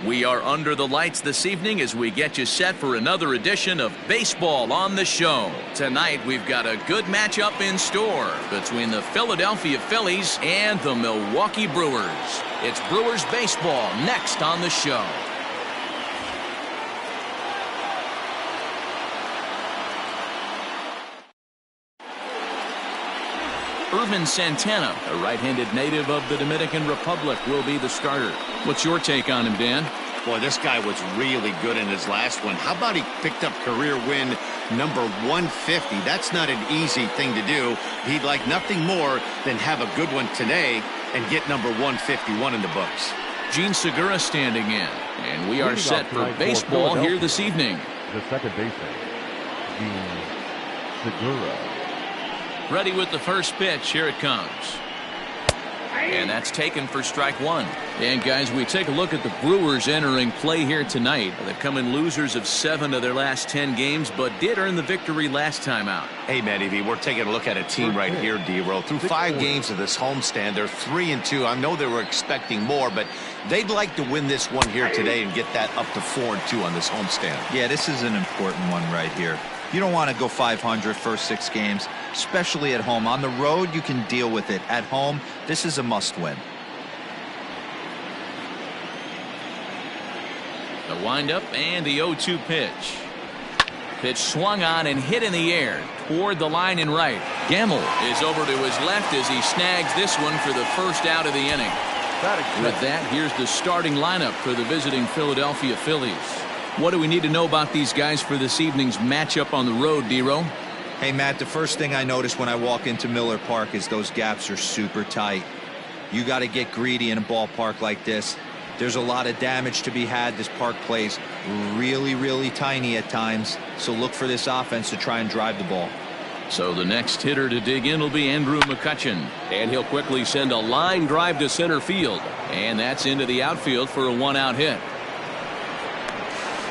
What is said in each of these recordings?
We are under the lights this evening as we get you set for another edition of Baseball on the Show. Tonight we've got a good matchup in store between the Philadelphia Phillies and the Milwaukee Brewers. It's Brewers baseball next on the show. Irvin Santana, a right-handed native of the Dominican Republic, will be the starter. What's your take on him, Dan? Boy, this guy was really good in his last one. How about he picked up career win number 150? That's not an easy thing to do. He'd like nothing more than have a good one today and get number 151 in the books. Gene Segura standing in, and we are set for baseball here this evening. The second baseman, Gene Segura. Ready with the first pitch. Here it comes. And that's taken for strike one. And guys, we take a look at the Brewers entering play here tonight. They've come in losers of 7 of their last 10 games, but did earn the victory last time out. Hey, Matty V, we're taking a look at a team right here, D-Roll. Through 5 games of this homestand, they're 3-2. I know they were expecting more, but they'd like to win this one here today and get that up to 4-2 on this homestand. Yeah, this is an important one right here. You don't want to go 500 first 6 games, especially at home. On the road, you can deal with it. At home, this is a must-win. The windup and the 0-2 pitch. Pitch swung on and hit in the air toward the line and right. Gamble is over to his left as he snags this one for the first out of the inning. With that, here's the starting lineup for the visiting Philadelphia Phillies. What do we need to know about these guys for this evening's matchup on the road, D-Roll? Hey, Matt, the first thing I notice when I walk into Miller Park is those gaps are super tight. You got to get greedy in a ballpark like this. There's a lot of damage to be had. This park plays really, really tiny at times, so look for this offense to try and drive the ball. So the next hitter to dig in will be Andrew McCutchen, and he'll quickly send a line drive to center field, and that's into the outfield for a 1-out hit.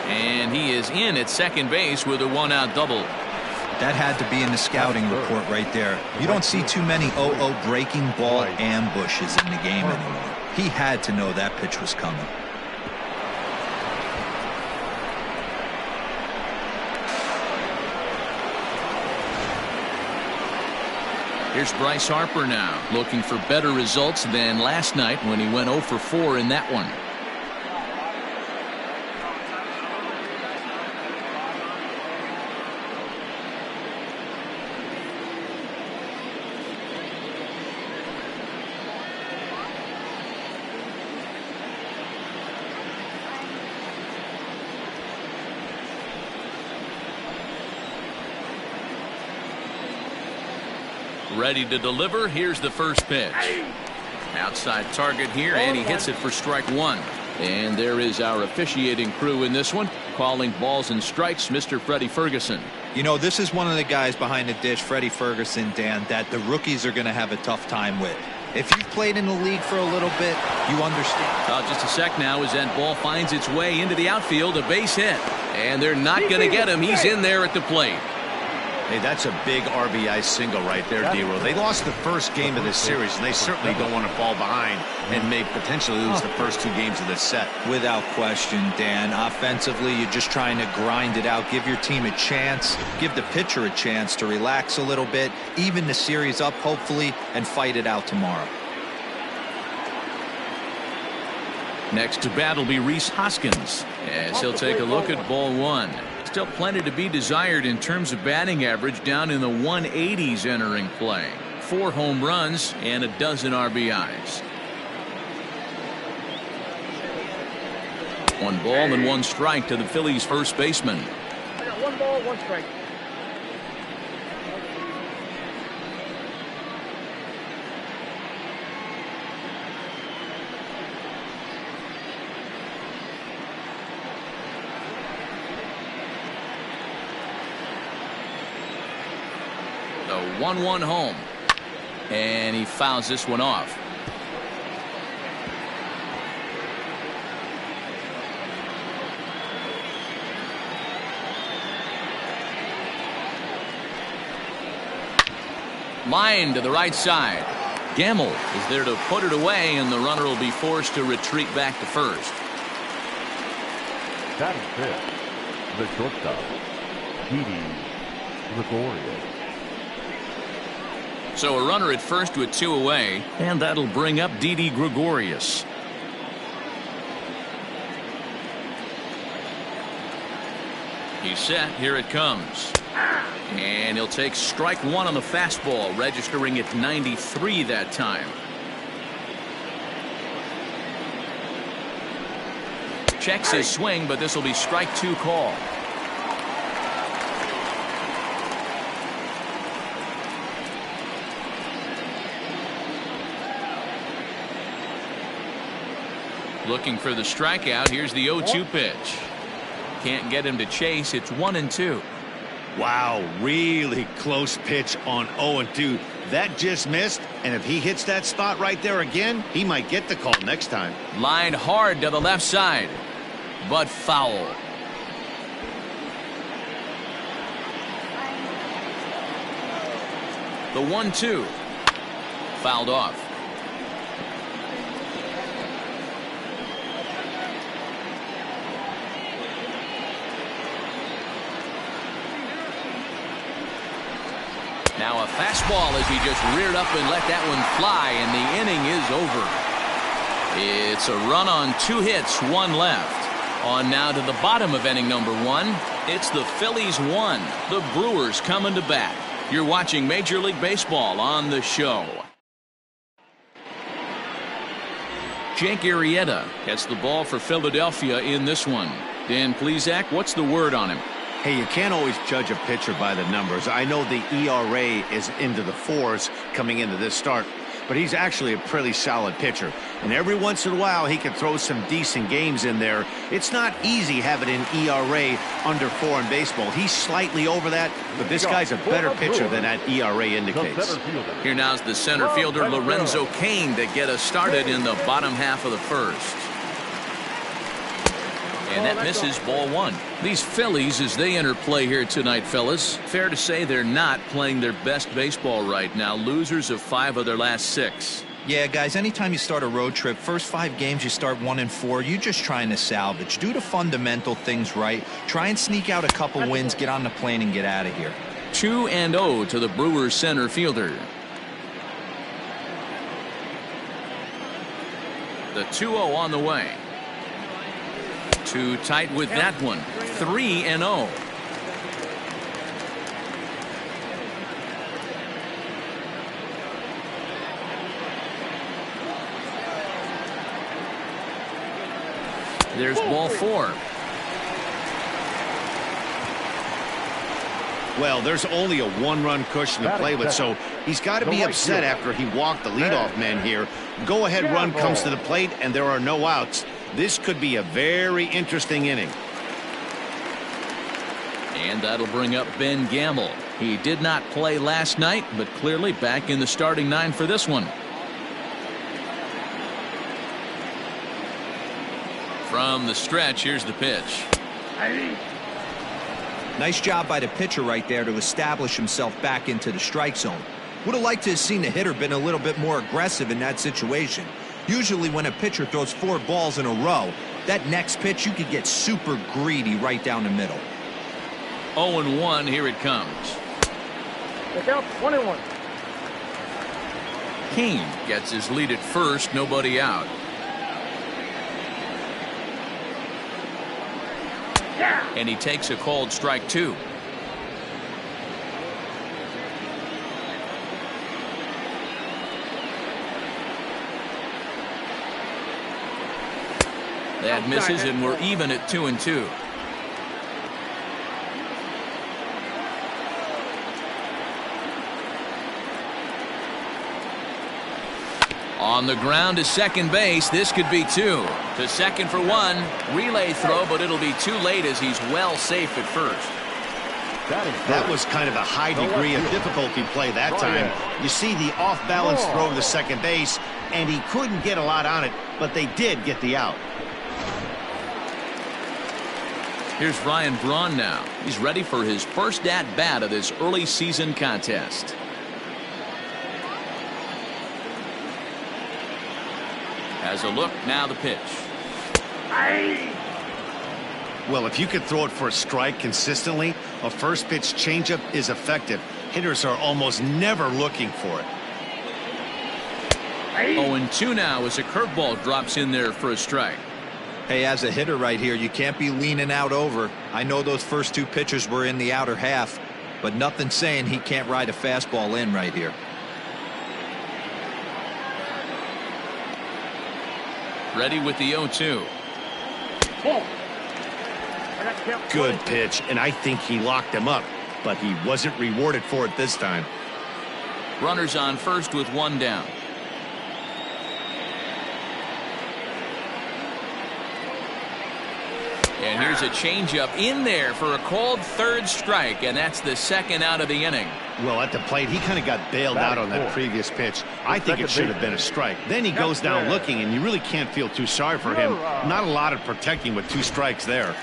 And he is in at second base with a 1-out double. That had to be in the scouting report right there. You don't see too many 0-0 breaking ball ambushes in the game anymore. He had to know that pitch was coming. Here's Bryce Harper now, looking for better results than last night when he went 0 for 4 in that one. Ready to deliver. Here's the first pitch. Outside target here, and he hits it for strike one. And there is our officiating crew in this one, calling balls and strikes, Mr. Freddie Ferguson. You know, this is one of the guys behind the dish, Freddie Ferguson, Dan, that the rookies are going to have a tough time with. If you've played in the league for a little bit, you understand. Just a sec now as that ball finds its way into the outfield, a base hit. And they're not going to get him. He's in there at the plate. Hey, that's a big RBI single right there, D-Roll. They lost the first game of this series, and they certainly don't want to fall behind and may potentially lose the first 2 games of this set. Without question, Dan. Offensively, you're just trying to grind it out, give your team a chance, give the pitcher a chance to relax a little bit, even the series up, hopefully, and fight it out tomorrow. Next to bat will be Rhys Hoskins as he'll take a look at ball one. Still plenty to be desired in terms of batting average, down in the 180s entering play. 4 home runs and a dozen RBIs. 1 ball and 1 strike to the Phillies first baseman. I got 1 ball, 1 strike. The 1-1 home, and he fouls this one off. Line to the right side. Gamble is there to put it away, and the runner will be forced to retreat back to first. Batting fifth, the shortstop, Didi Gregorius. So a runner at first with 2 away, and that'll bring up Didi Gregorius. He's set. Here it comes. And he'll take strike 1 on the fastball, registering at 93 that time. Checks his swing, but this will be strike 2 call. Looking for the strikeout. Here's the 0-2 pitch. Can't get him to chase. It's 1-2. Wow, really close pitch on 0-2. That just missed, and if he hits that spot right there again, he might get the call next time. Lined hard to the left side, but foul. The 1-2 fouled off. Now a fastball as he just reared up and let that one fly, and the inning is over. It's a run on 2 hits, 1 left. On now to the bottom of inning number 1. It's the Phillies 1, the Brewers coming to bat. You're watching Major League Baseball on the show. Jake Arrieta gets the ball for Philadelphia in this one. Dan Plesac, what's the word on him? Hey, you can't always judge a pitcher by the numbers. I know the ERA is into the 4s coming into this start, but he's actually a pretty solid pitcher. And every once in a while, he can throw some decent games in there. It's not easy having an ERA under 4 in baseball. He's slightly over that, but this guy's a better pitcher than that ERA indicates. Here now's the center fielder, Lorenzo Cain, to get us started in the bottom half of the first. And that misses, ball 1. These Phillies, as they enter play here tonight, fellas, fair to say they're not playing their best baseball right now. Losers of 5 of their last 6. Yeah, guys, anytime you start a road trip, first 5 games you start 1-4, you're just trying to salvage. Do the fundamental things right. Try and sneak out a couple wins, get on the plane, and get out of here. 2-0 to the Brewers center fielder. The 2-0 on the way. Too tight with that one. 3-0. There's ball 4. Well, there's only a 1-run cushion to play with, so he's got to be upset after he walked the leadoff man here. Go-ahead run comes to the plate, and there are no outs. This could be a very interesting inning. And that'll bring up Ben Gamble. He did not play last night, but clearly back in the starting 9 for this one. From the stretch, here's the pitch. Nice job by the pitcher right there to establish himself back into the strike zone. Would have liked to have seen the hitter been a little bit more aggressive in that situation. Usually when a pitcher throws 4 balls in a row, that next pitch you could get super greedy right down the middle. 0-1, here it comes. Look out, 1-1. Cain gets his lead at first, nobody out. And he takes a called strike 2. That misses, and we're even at 2-2. On the ground to second base. This could be 2. To second for 1. Relay throw, but it'll be too late as he's well safe at first. That was kind of a high degree of difficulty play that time. You see the off-balance throw to second base, and he couldn't get a lot on it, but they did get the out. Here's Ryan Braun now. He's ready for his first at-bat of this early season contest. Has a look, now the pitch. Well, if you could throw it for a strike consistently, a first pitch changeup is effective. Hitters are almost never looking for it. 0-2 now as a curveball drops in there for a strike. Hey, as a hitter right here, you can't be leaning out over. I know those first two pitches were in the outer half, but nothing saying he can't ride a fastball in right here. Ready with the 0-2. Good pitch, and I think he locked him up, but he wasn't rewarded for it this time. Runners on first with one down. And here's a changeup in there for a called third strike, and that's the second out of the inning. Well, at the plate, he kind of got bailed out on that previous pitch. I think it should have been a strike. Then he goes down looking, and you really can't feel too sorry for him. Not a lot of protecting with two strikes there.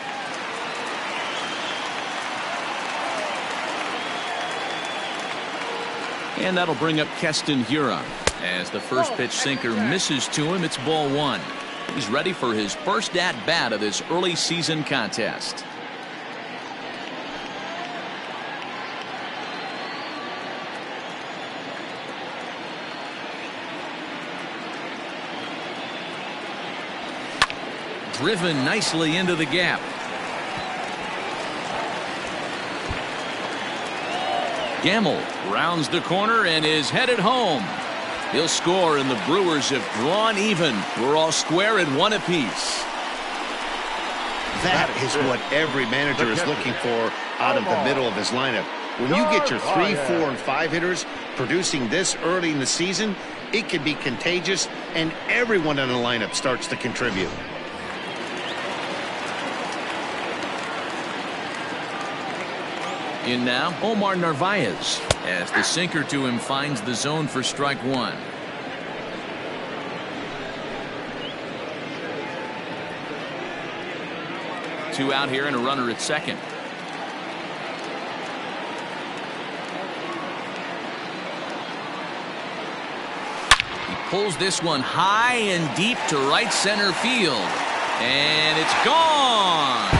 And that'll bring up Keston Huron. As the first pitch sinker misses to him, it's ball one. He's ready for his first at-bat of this early season contest. Driven nicely into the gap. Gamble rounds the corner and is headed home. He'll score, and the Brewers have drawn even. We're all square at one apiece. That is what every manager is looking for out of the middle of his lineup. When you get your 3, 4, and 5 hitters producing this early in the season, it can be contagious, and everyone in the lineup starts to contribute. In now, Omar Narvaez, as the sinker to him finds the zone for strike one. Two out here and a runner at second. He pulls this one high and deep to right center field, and it's gone.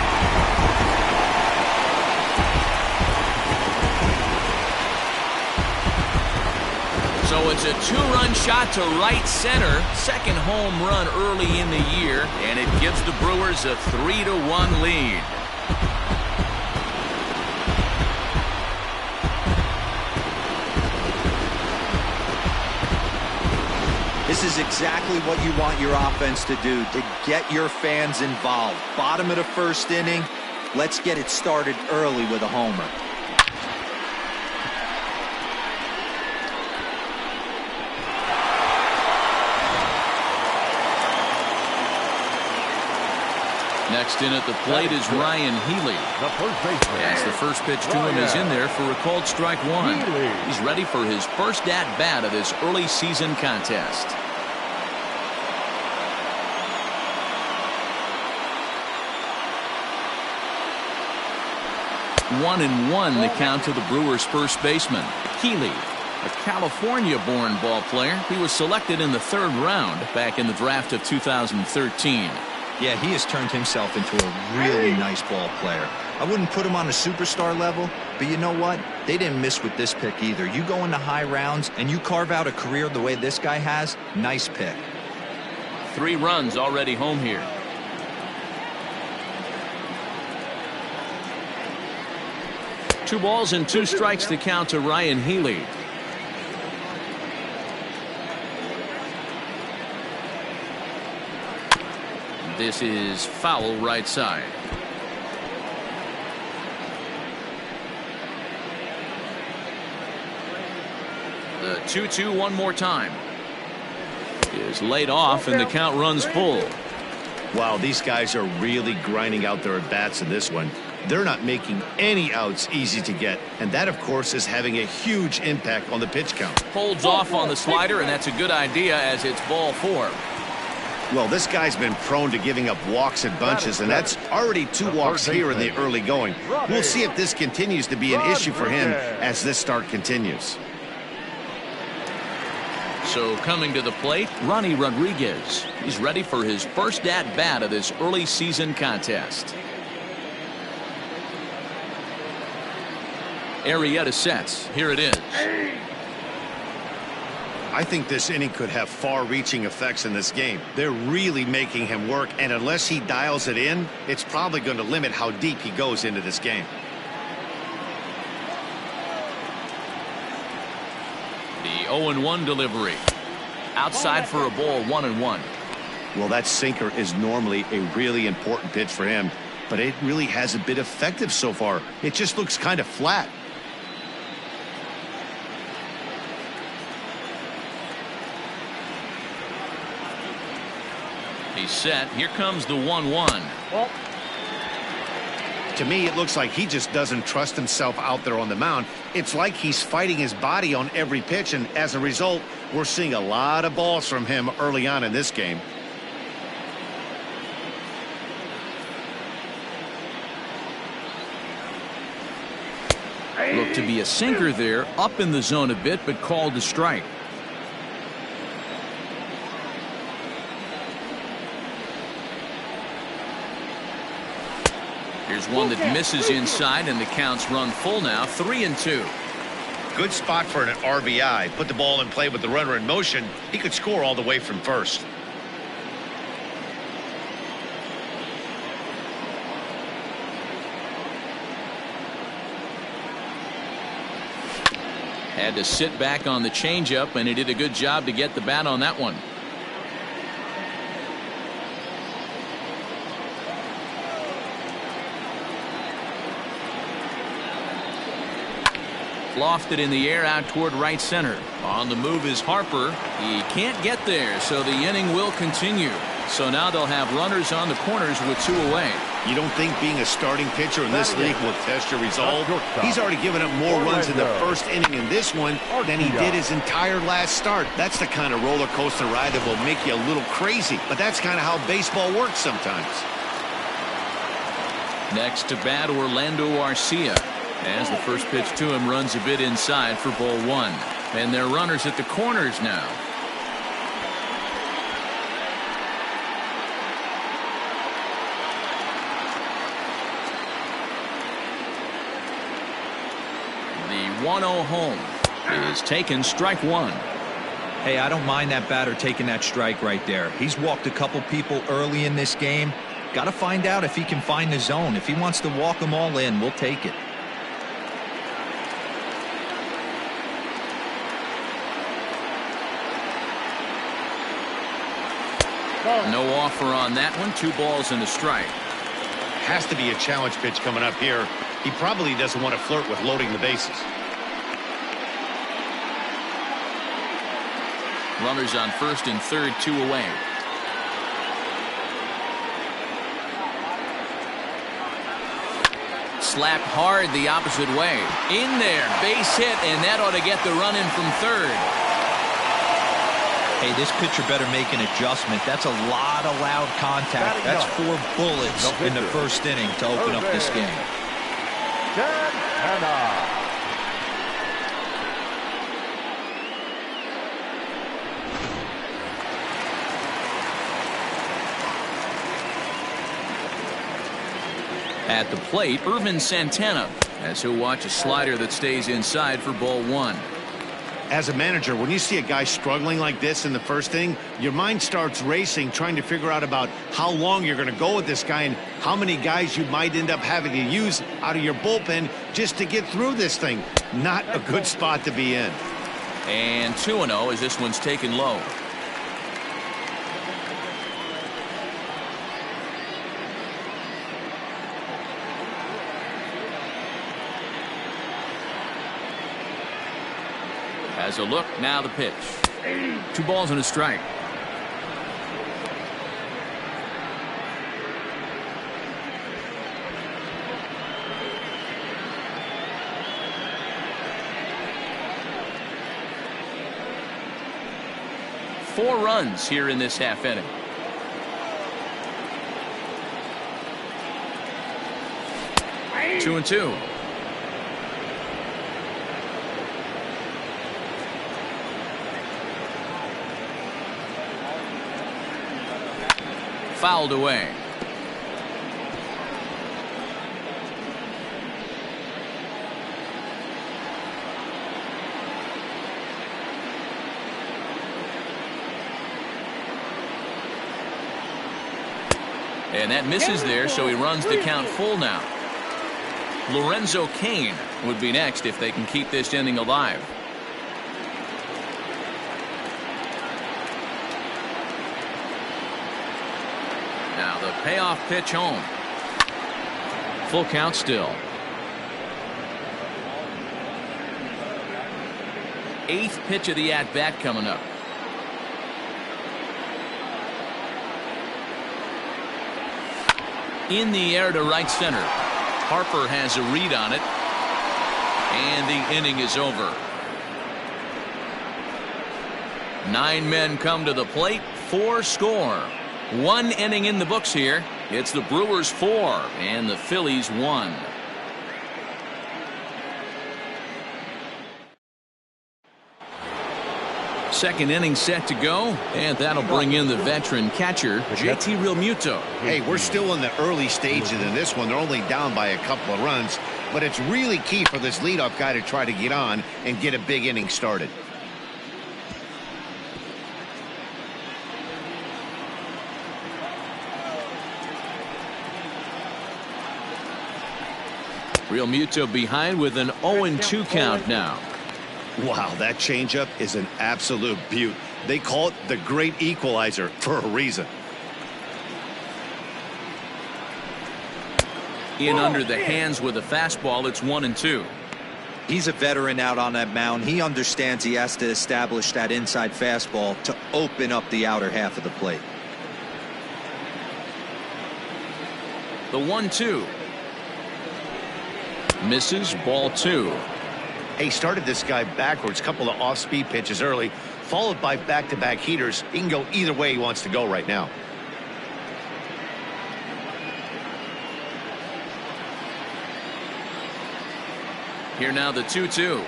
So it's a two-run shot to right center, second home run early in the year, and it gives the Brewers a 3-1 lead. This is exactly what you want your offense to do, to get your fans involved. Bottom of the first inning, let's get it started early with a homer. Next in at the plate is Ryan Healy. As the first pitch to him is in there for a called strike one. He's ready for his first at-bat of this early season contest. One and one the count to the Brewers' first baseman. Healy, a California-born ball player. He was selected in the 3rd round back in the draft of 2013. Yeah, he has turned himself into a really nice ball player. I wouldn't put him on a superstar level, but you know what? They didn't miss with this pick either. You go into high rounds and you carve out a career the way this guy has, nice pick. 3 runs already home here. Two balls and 2 strikes to count to Ryan Healy. This is foul right side. The 2-2 one more time. Is laid off and the count runs full. Wow, these guys are really grinding out their at-bats in this one. They're not making any outs easy to get, and that, of course, is having a huge impact on the pitch count. Holds off on the slider, and that's a good idea as it's ball 4. Well, this guy's been prone to giving up walks in bunches, and that's already 2 walks here in the early going. We'll see if this continues to be an issue for him as this start continues. So coming to the plate, Ronnie Rodriguez. He's ready for his first at-bat of this early season contest. Arrieta sets. Here it is. I think this inning could have far-reaching effects in this game. They're really making him work, and unless he dials it in, it's probably going to limit how deep he goes into this game. The 0-1 delivery. Outside for a ball, 1-1. Well, that sinker is normally a really important pitch for him, but it really hasn't been effective so far. It just looks kind of flat. He's set. Here comes the 1-1. Well, To me, it looks like he just doesn't trust himself out there on the mound. It's like he's fighting his body on every pitch, and as a result, we're seeing a lot of balls from him early on in this game. Looked to be a sinker there, up in the zone a bit, but called to strike. Here's one that misses inside, and the count's run full now, 3-2. Good spot for an RBI. Put the ball in play with the runner in motion. He could score all the way from first. Had to sit back on the changeup, and he did a good job to get the bat on that one. Lofted in the air out toward right center. On the move is Harper. He can't get there, so the inning will continue. So now they'll have runners on the corners with 2 away. You don't think being a starting pitcher in this league will test your resolve? He's already given up more runs in the first inning in this one than he did his entire last start. That's the kind of roller coaster ride that will make you a little crazy. But that's kind of how baseball works sometimes. Next to bat, Orlando Arcia. As the first pitch to him runs a bit inside for ball 1. And they're runners at the corners now. The 1-0 home is taken, strike 1. Hey, I don't mind that batter taking that strike right there. He's walked a couple people early in this game. Got to find out if he can find the zone. If he wants to walk them all in, we'll take it. No offer on that one. 2 balls and a strike. Has to be a challenge pitch coming up here. He probably doesn't want to flirt with loading the bases. Runners on first and third, 2 away. Slapped hard the opposite way. In there, base hit, and that ought to get the run in from third. Hey, this pitcher better make an adjustment. That's a lot of loud contact. That's 4 bullets in the first inning to open up this game. At the plate, Irvin Santana, as he'll watch a slider that stays inside for ball 1. As a manager, when you see a guy struggling like this in the first inning, your mind starts racing, trying to figure out about how long you're going to go with this guy and how many guys you might end up having to use out of your bullpen just to get through this thing. Not a good spot to be in. And 2-0 as this one's taken low. As a look, now the pitch. 2 balls and a strike. Four runs here in this half inning. Two and two. Fouled away. And that misses there, so he runs the count full now. Lorenzo Cain would be next if they can keep this inning alive. Now the payoff pitch home. Full count still. 8th pitch of the at-bat coming up. In the air to right center. Harper has a read on it. And the inning is over. 9 men come to the plate, 4 score. 1 inning in the books here. It's the Brewers 4 and the Phillies 1. Second inning set to go, and that'll bring in the veteran catcher, JT Realmuto. Hey, we're still in the early stages of this one. They're only down by a couple of runs, but it's really key for this leadoff guy to try to get on and get a big inning started. Realmuto behind with an 0-2 count now. Wow, that changeup is an absolute beaut. They call it the great equalizer for a reason. In under the hands with a fastball, it's 1-2. He's a veteran out on that mound. He understands he has to establish that inside fastball to open up the outer half of the plate. The 1-2. Misses, ball 2. He started this guy backwards, couple of off-speed pitches early, followed by back-to-back heaters. He can go either way he wants to go right now. Here now the 2-2.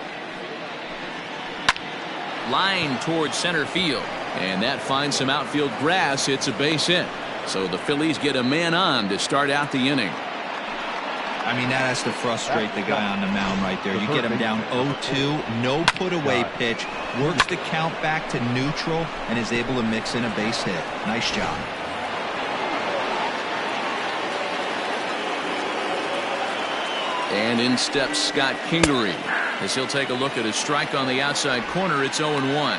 Line towards center field, and that finds some outfield grass. It's a base hit, so the Phillies get a man on to start out the inning. I mean, that has to frustrate the guy on the mound right there. You get him down 0-2, no put away pitch, works the count back to neutral, and is able to mix in a base hit. Nice job. And in steps Scott Kingery as he'll take a look at a strike on the outside corner. It's 0-1.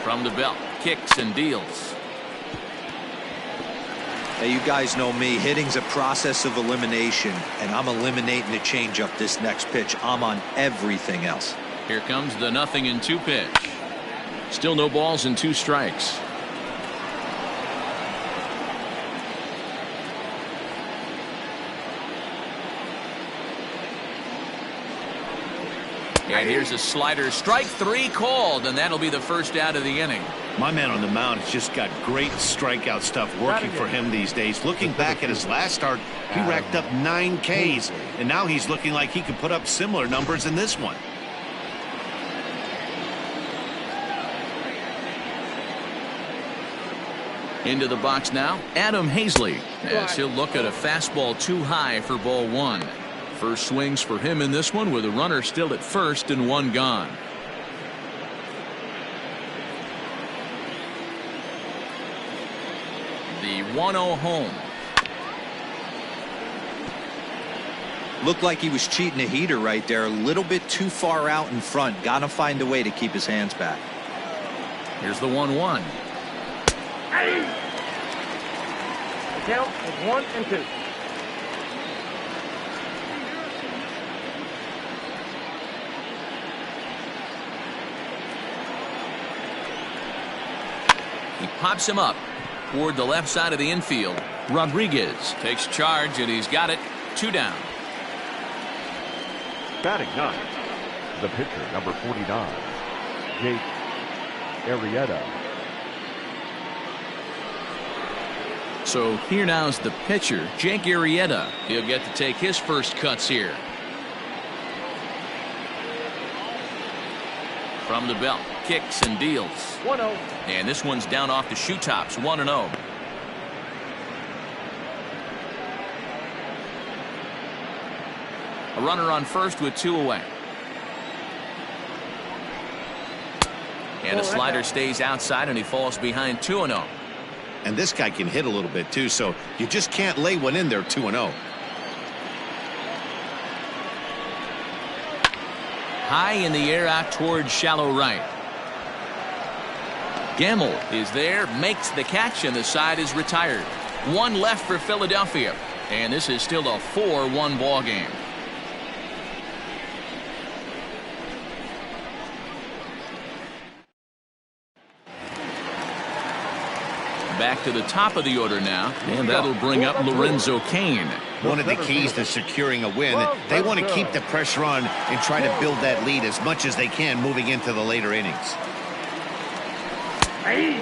From the belt, kicks and deals. Hey, you guys know me. Hitting's a process of elimination, and I'm eliminating the changeup this next pitch. I'm on everything else. Here comes the 0-2 pitch. Still no balls and 2 strikes. And here's a slider, strike 3 called, and that'll be the first out of the inning. My man on the mound has just got great strikeout stuff working for him these days. Looking back at his last start, he racked up 9 Ks, and now he's looking like he could put up similar numbers in this one. Into the box now, Adam Hazley, as he'll look at a fastball too high for ball 1. First swings for him in this one with a runner still at first and 1 gone. The 1-0 home. Looked like he was cheating a heater right there. A little bit too far out in front. Got to find a way to keep his hands back. Here's the 1-1. The count is 1-2. He pops him up toward the left side of the infield. Rodriguez takes charge, and he's got it. 2 down. Batting 9, the pitcher, number 49, Jake Arrieta. So here now is the pitcher, Jake Arrieta. He'll get to take his first cuts here. From the belt, kicks and deals. 1-0. And this one's down off the shoe tops, 1-0. A runner on first with 2 away. And a slider stays outside, and he falls behind 2-0. And this guy can hit a little bit, too, so you just can't lay one in there 2-0. High in the air out towards shallow right. Gamble is there, makes the catch, and the side is retired. One left for Philadelphia, and this is still a 4-1 ball game. Back to the top of the order now, and that'll bring up Lorenzo Cain. One of the keys to securing a win, they want to keep the pressure on and try to build that lead as much as they can moving into the later innings.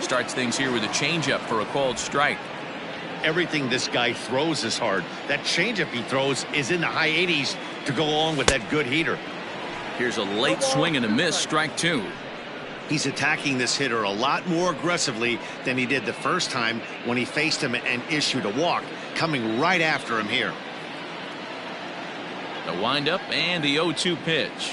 Starts things here with a changeup for a called strike. Everything this guy throws is hard. That changeup he throws is in the high 80s to go along with that good heater. Here's a late swing and a miss, strike 2. He's attacking this hitter a lot more aggressively than he did the first time when he faced him and issued a walk, coming right after him here. The windup and the 0-2 pitch.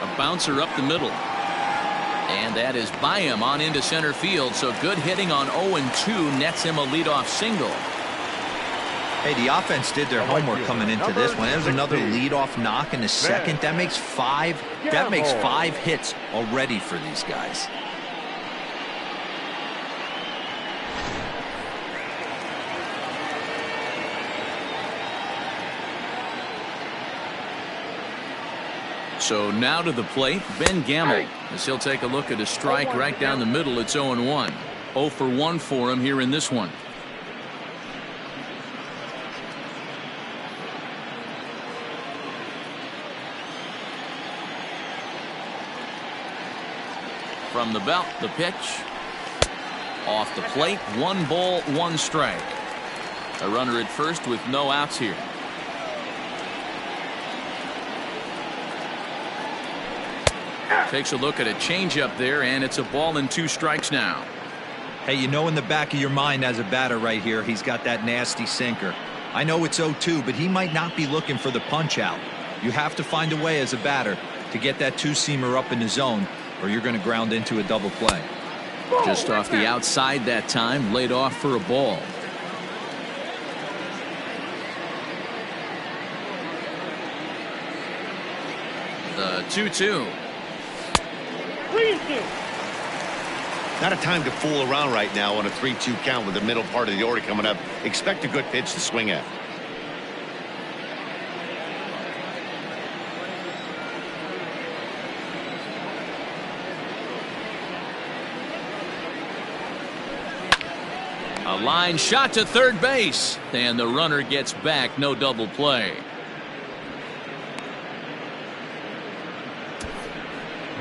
A bouncer up the middle. And that is by him on into center field, so good hitting on 0-2 nets him a leadoff single. Hey, the offense did their homework coming into this one. There's another leadoff knock in the second. That makes five hits already for these guys. So now to the plate, Ben Gamble, as he'll take a look at a strike right down the middle. It's 0-1. 0 for 1 for him here in this one. From the belt, the pitch. Off the plate, 1 ball, 1 strike. A runner at first with no outs here. Takes a look at a changeup there, and it's a ball and 2 strikes now. Hey, you know in the back of your mind as a batter right here, he's got that nasty sinker. I know it's 0-2, but he might not be looking for the punch out. You have to find a way as a batter to get that 2-seamer up in the zone, or you're going to ground into a double play. Just off the outside that time, laid off for a ball. The 2-2. Not a time to fool around right now on a 3-2 count with the middle part of the order coming up. Expect a good pitch to swing at. A line shot to third base, and the runner gets back. No double play.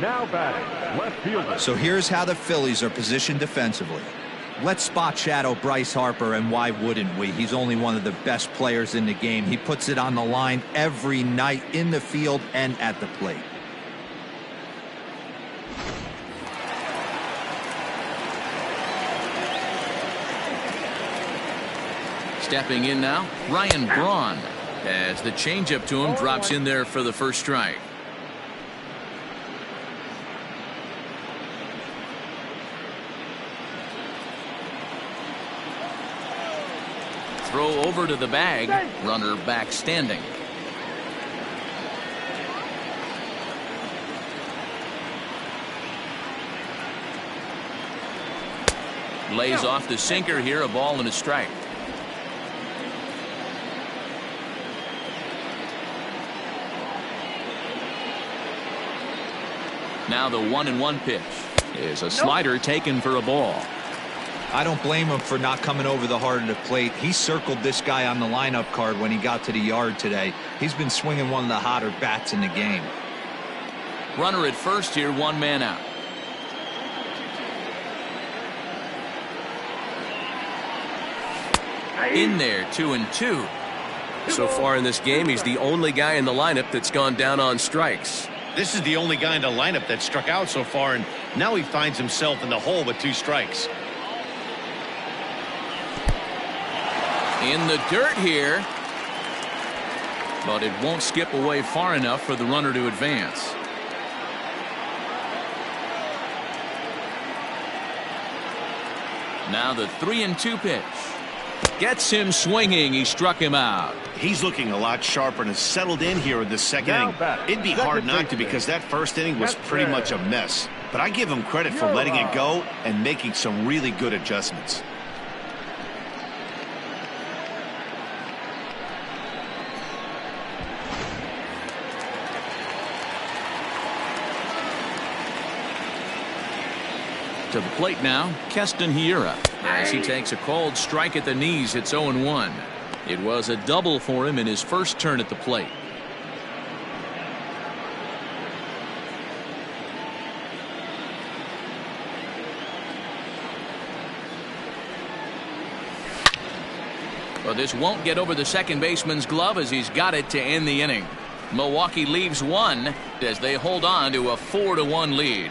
Now batting, left fielder. So here's how the Phillies are positioned defensively. Let's spot shadow Bryce Harper, and why wouldn't we? He's only one of the best players in the game. He puts it on the line every night in the field and at the plate. Stepping in now, Ryan Braun, as the changeup to him drops in there for the first strike. Throw over to the bag, runner back standing. Lays off the sinker here, a ball and a strike. Now the 1-1 pitch is a slider taken for a ball. I don't blame him for not coming over the heart of the plate. He circled this guy on the lineup card when he got to the yard today. He's been swinging one of the hotter bats in the game. Runner at first here, 1 man out. In there, 2-2. So far in this game, he's the only guy in the lineup that's gone down on strikes. This is the only guy in the lineup that struck out so far, and now he finds himself in the hole with 2 strikes. In the dirt here, but it won't skip away far enough for the runner to advance. Now the 3-2 pitch. Gets him swinging. He struck him out. He's looking a lot sharper and has settled in here in the second Now inning. back. It'd be Second hard not to baseman. because that first inning was That's pretty fair. much a mess. But I give him credit for letting it go and making some really good adjustments. To the plate now, Keston Hiura. As he takes a called strike at the knees, it's 0-1. It was a double for him in his first turn at the plate. Well, this won't get over the second baseman's glove as he's got it to end the inning. Milwaukee leaves one as they hold on to a 4-1 lead.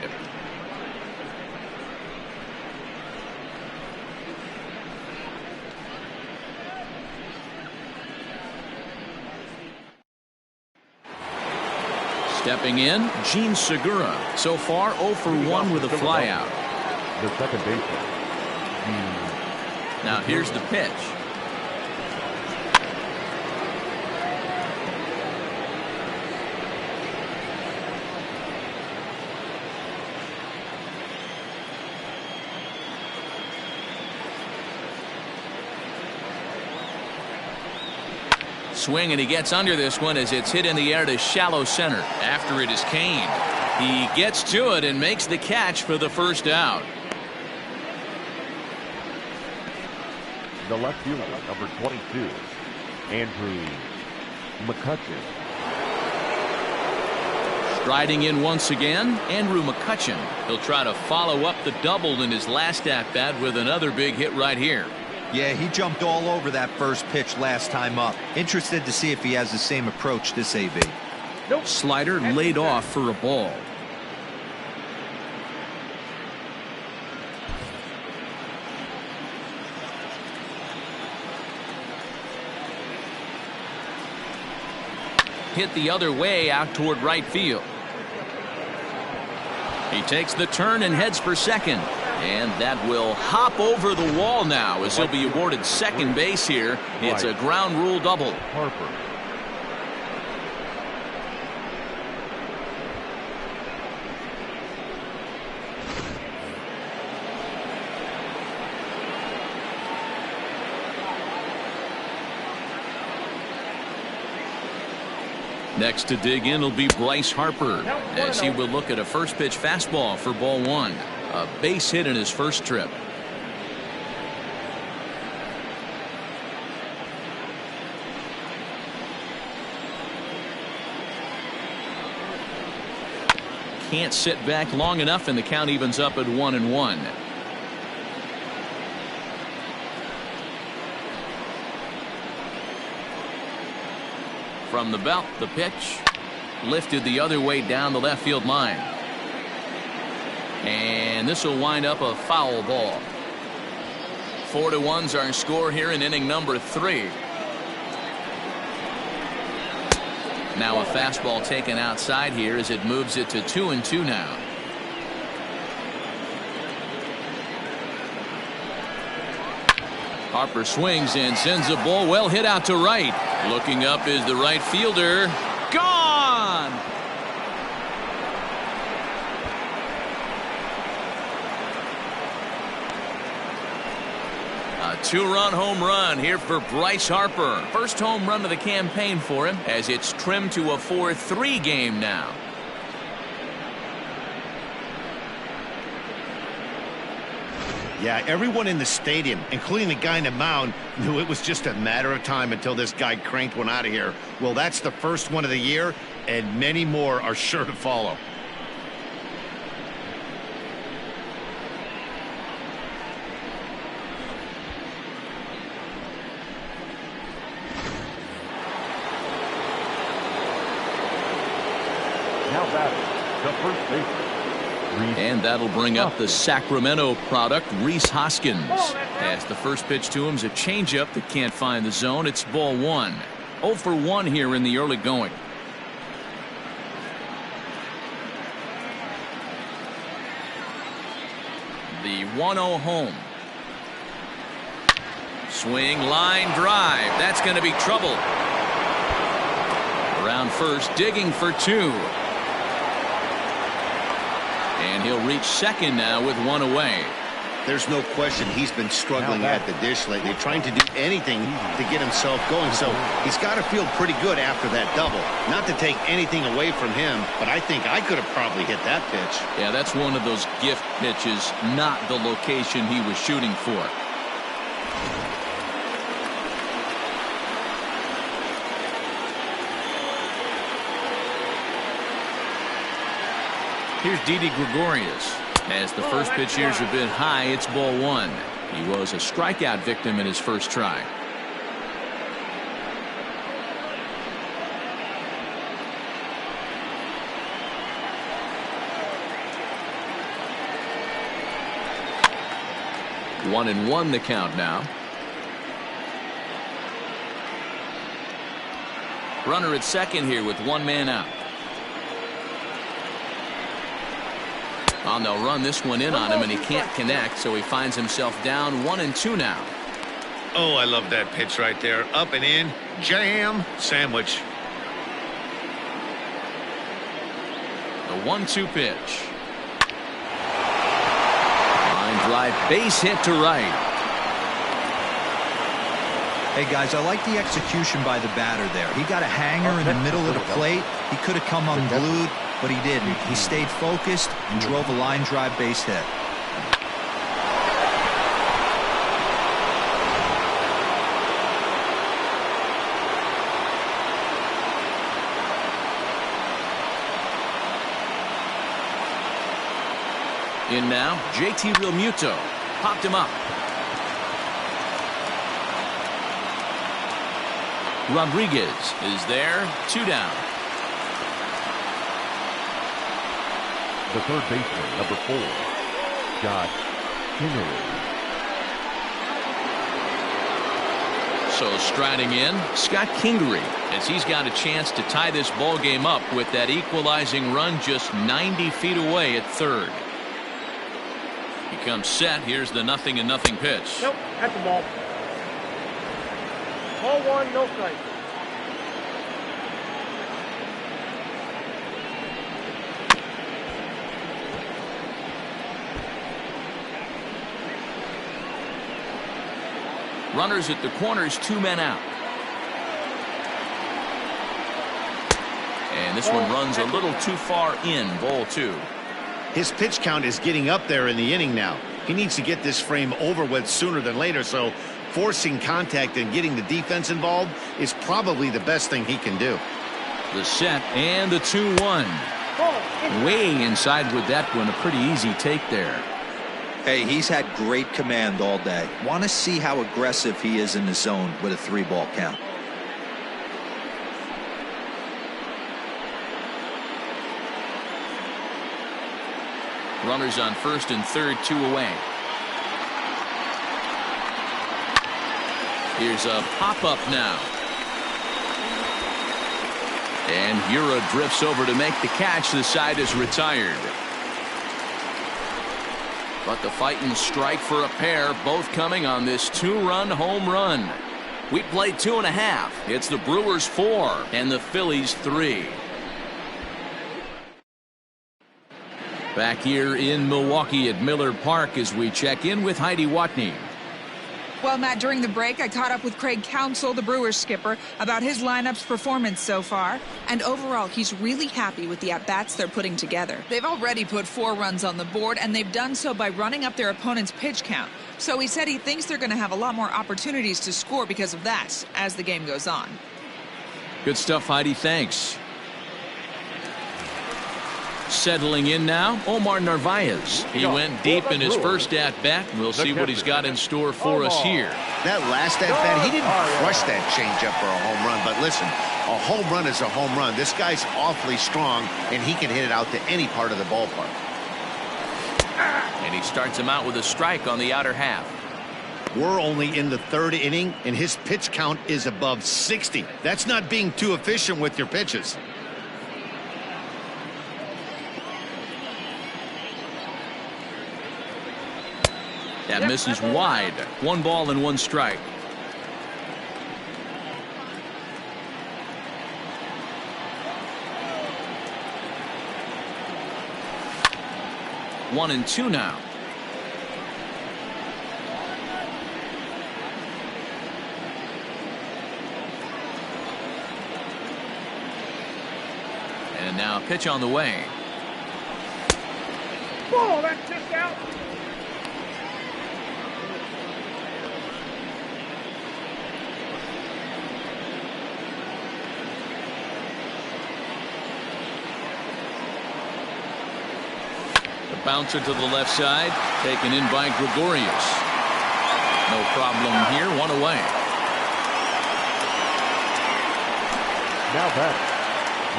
Stepping in, Gene Segura. So far, 0 for 1 with a flyout. The second baseman. Now here's the pitch. Swing, and he gets under this one as it's hit in the air to shallow center. After it is Kane. He gets to it and makes the catch for the first out. The left fielder, number 22, Andrew McCutcheon. Striding in once again, Andrew McCutcheon. He'll try to follow up the double in his last at-bat with another big hit right here. Yeah, he jumped all over that first pitch last time up. Interested to see if he has the same approach this AB. Slider laid off for a ball. Hit the other way out toward right field. He takes the turn and heads for second. And that will hop over the wall now as he'll be awarded second base here. It's a ground rule double. Harper. Next to dig in will be Bryce Harper as he will look at a first pitch fastball for ball one. A base hit in his first trip. Can't sit back long enough, and the count evens up at 1-1. From the belt, the pitch lifted the other way down the left field line. And this will wind up a foul ball. 4-1's our score here in inning number 3. Now a fastball taken outside here as it moves it to 2-2 now. Harper swings and sends a ball well hit out to right. Looking up is the right fielder. Gone! A 2-run home run here for Bryce Harper. First home run of the campaign for him as it's trimmed to a 4-3 game now. Yeah, everyone in the stadium, including the guy in the mound, knew it was just a matter of time until this guy cranked one out of here. Well, that's the first one of the year, and many more are sure to follow. Now batting, the first baseman. And that'll bring up the Sacramento product, Rhys Hoskins. As the first pitch to him is a changeup that can't find the zone. It's ball one. 0 for 1 here in the early going. The 1-0 home. Swing, line drive. That's going to be trouble. Around first, digging for 2. And he'll reach second now with 1 away. There's no question he's been struggling at the dish lately, trying to do anything to get himself going. So he's got to feel pretty good after that double. Not to take anything away from him, but I think I could have probably hit that pitch. Yeah, that's one of those gift pitches, not the location he was shooting for. Here's Didi Gregorius. As the first pitch here's a bit high, it's ball 1. He was a strikeout victim in his first try. One and one the count now. Runner at second here with 1 man out. They'll run this one in on him, and he can't connect, so he finds himself down 1 and 2 now. Oh, I love that pitch right there. Up and in, jam, sandwich. The 1-2 pitch. Line drive, base hit to right. Hey, guys, I like the execution by the batter there. He got a hanger in the middle of the plate. He could have come unglued, but he didn't. He stayed focused and drove a line drive base hit. In now, JT Realmuto. Popped him up. Rodriguez is there. 2 down. The third baseman, number 4, Scott Kingery. So striding in, Scott Kingery, as he's got a chance to tie this ball game up with that equalizing run just 90 feet away at third. He comes set. Here's the 0-0 pitch. Nope, that's the ball. Ball 1, no strike. Runners at the corners, 2 men out. And this one runs a little too far in, ball 2. His pitch count is getting up there in the inning now. He needs to get this frame over with sooner than later, so forcing contact and getting the defense involved is probably the best thing he can do. The set and the 2-1. Way inside with that one. A pretty easy take there. Hey, he's had great command all day. Want to see how aggressive he is in the zone with a 3-ball count. Runners on first and third, 2 away. Here's a pop-up now. And Hura drifts over to make the catch. The side is retired. But the fighting strike for a pair, both coming on this 2-run home run. We played 2.5. It's the Brewers 4 and the Phillies 3. Back here in Milwaukee at Miller Park as we check in with Heidi Watney. Well, Matt, during the break, I caught up with Craig Counsell, the Brewers skipper, about his lineup's performance so far. And overall, he's really happy with the at-bats they're putting together. They've already put 4 runs on the board, and they've done so by running up their opponent's pitch count. So he said he thinks they're going to have a lot more opportunities to score because of that as the game goes on. Good stuff, Heidi. Thanks. Settling in now, Omar Narvaez. He went deep in his first at-bat. We'll see what he's got in store for us here. That last at-bat, he didn't crush that changeup for a home run. But listen, a home run is a home run. This guy's awfully strong, and he can hit it out to any part of the ballpark. And he starts him out with a strike on the outer half. We're only in the 3rd inning, and his pitch count is above 60. That's not being too efficient with your pitches. That misses wide. 1 ball and 1 strike. 1-2 now. And now pitch on the way. Oh, that's just out. The bouncer to the left side, taken in by Gregorius. No problem here, 1 away. Now back,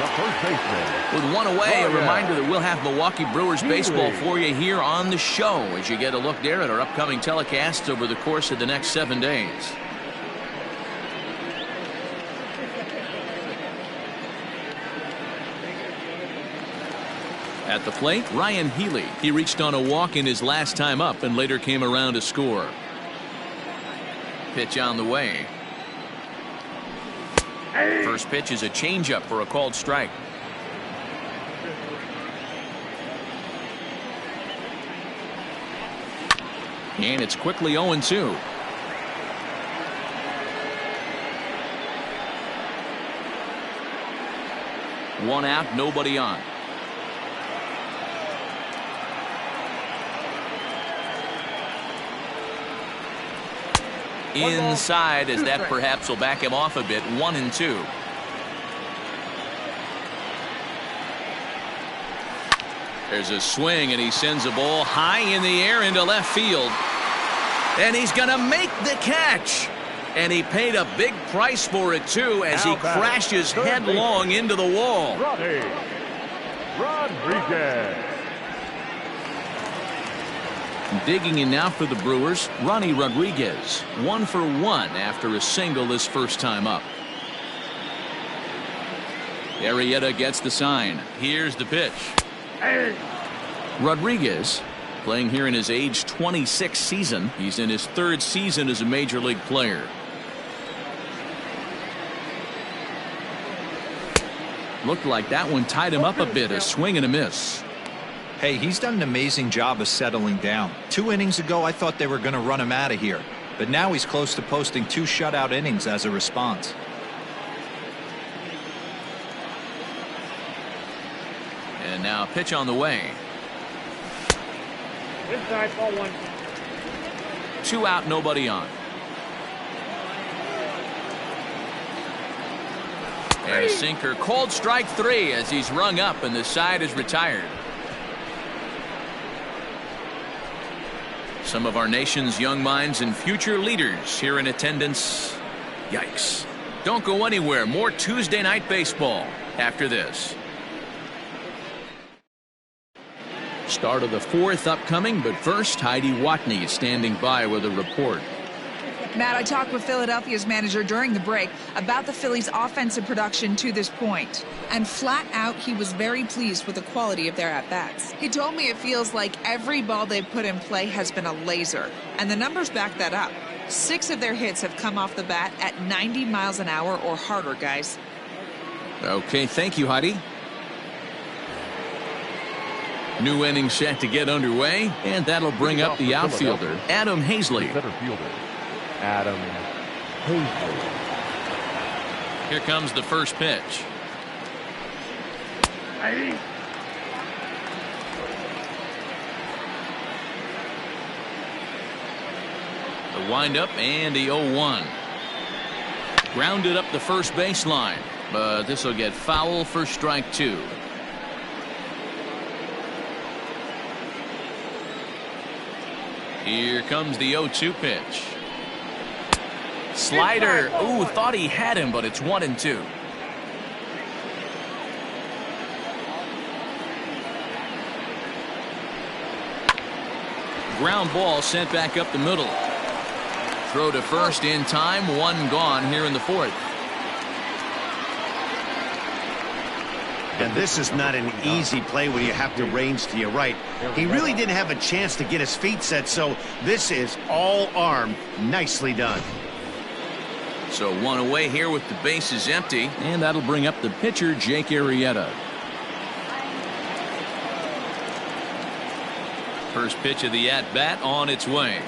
the first baseman. With 1 away, a reminder that we'll have Milwaukee Brewers baseball for you here on the show as you get a look there at our upcoming telecasts over the course of the next 7 days. At the plate, Ryan Healy. He reached on a walk in his last time up and later came around to score. Pitch on the way. First pitch is a changeup for a called strike. And it's quickly 0-2. One out, nobody on. Inside, as that perhaps will back him off a bit. 1-2. There's a swing, and he sends a ball high in the air into left field. And he's going to make the catch. And he paid a big price for it, too, as he crashes headlong into the wall. Rodriguez. Digging in now for the Brewers, Ronnie Rodriguez. 1 for 1 after a single his first time up. Arrieta gets the sign. Here's the pitch. Rodriguez, playing here in his age 26 season. He's in his 3rd season as a major league player. Looked like that one tied him up a bit. A swing and a miss. Hey, he's done an amazing job of settling down. 2 innings ago, I thought they were going to run him out of here. But now he's close to posting 2 shutout innings as a response. And now pitch on the way. Inside, ball 1. 2 out, nobody on. And a sinker, called strike 3 as he's rung up and the side is retired. Some of our nation's young minds and future leaders here in attendance. Yikes. Don't go anywhere. More Tuesday Night Baseball after this. Start of the 4th upcoming, but first, Heidi Watney is standing by with a report. Matt, I talked with Philadelphia's manager during the break about the Phillies' offensive production to this point. And flat out, he was very pleased with the quality of their at-bats. He told me it feels like every ball they've put in play has been a laser. And the numbers back that up. 6 of their hits have come off the bat at 90 miles an hour or harder, guys. Okay, thank you, Heidi. New inning set to get underway, and that'll bring up the outfielder, Adam Hazley. Center fielder, Adam Hazley. Here comes the first pitch. The windup and the 0-1. Grounded up the first baseline, but this will get foul for strike 2. Here comes the 0-2 pitch. Slider. Ooh, thought he had him, but it's 1-2. Ground ball sent back up the middle. Throw to first in time. 1 gone here in the 4th. And this is not an easy play when you have to range to your right. He really didn't have a chance to get his feet set, so this is all arm. Nicely done. So 1 away here with the bases empty, and that'll bring up the pitcher, Jake Arrieta. First pitch of the at-bat on its way.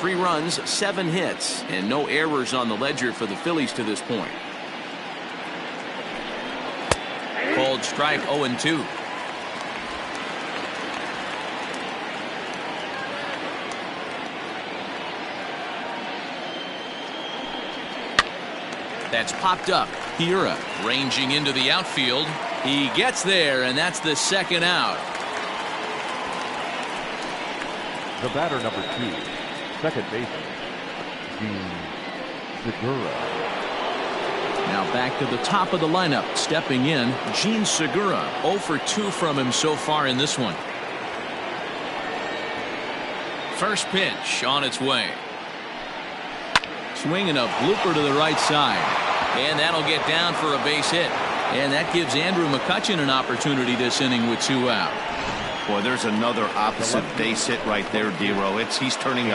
Three runs, 7 hits, and no errors on the ledger for the Phillies to this point. Called strike 0-2. That's popped up. Hiura ranging into the outfield. He gets there, and that's the second out. The batter, number 2, second baseman, Gene Segura. Now back to the top of the lineup. Stepping in, Gene Segura. 0 for 2 from him so far in this one. First pitch on its way. Swinging a blooper to the right side. And that'll get down for a base hit. And that gives Andrew McCutchen an opportunity this inning with 2 out. Boy, there's another opposite base hit right there, D-Row. He's turning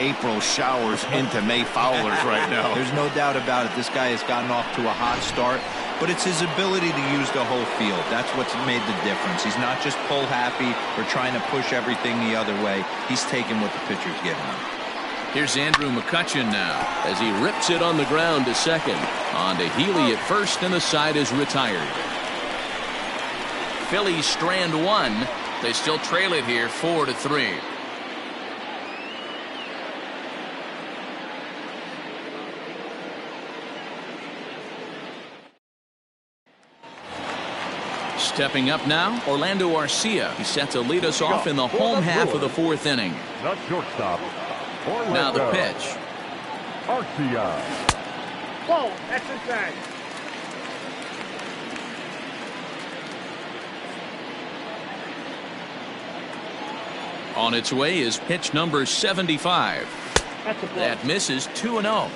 April showers into May foulers right now. There's no doubt about it. This guy has gotten off to a hot start, but it's his ability to use the whole field. That's what's made the difference. He's not just pull happy or trying to push everything the other way. He's taking what the pitcher's giving him. Here's Andrew McCutchen now as he rips it on the ground to second. On to Healy at first, and the side is retired. Phillies strand 1. They still trail it here 4-3. Stepping up now, Orlando Arcia. He set to lead us off in the home half of the 4th inning. The shortstop, Orlando. Now the pitch. Arcia. Whoa, that's inside. On its way is pitch number 75. That's a ball. That misses 2-0.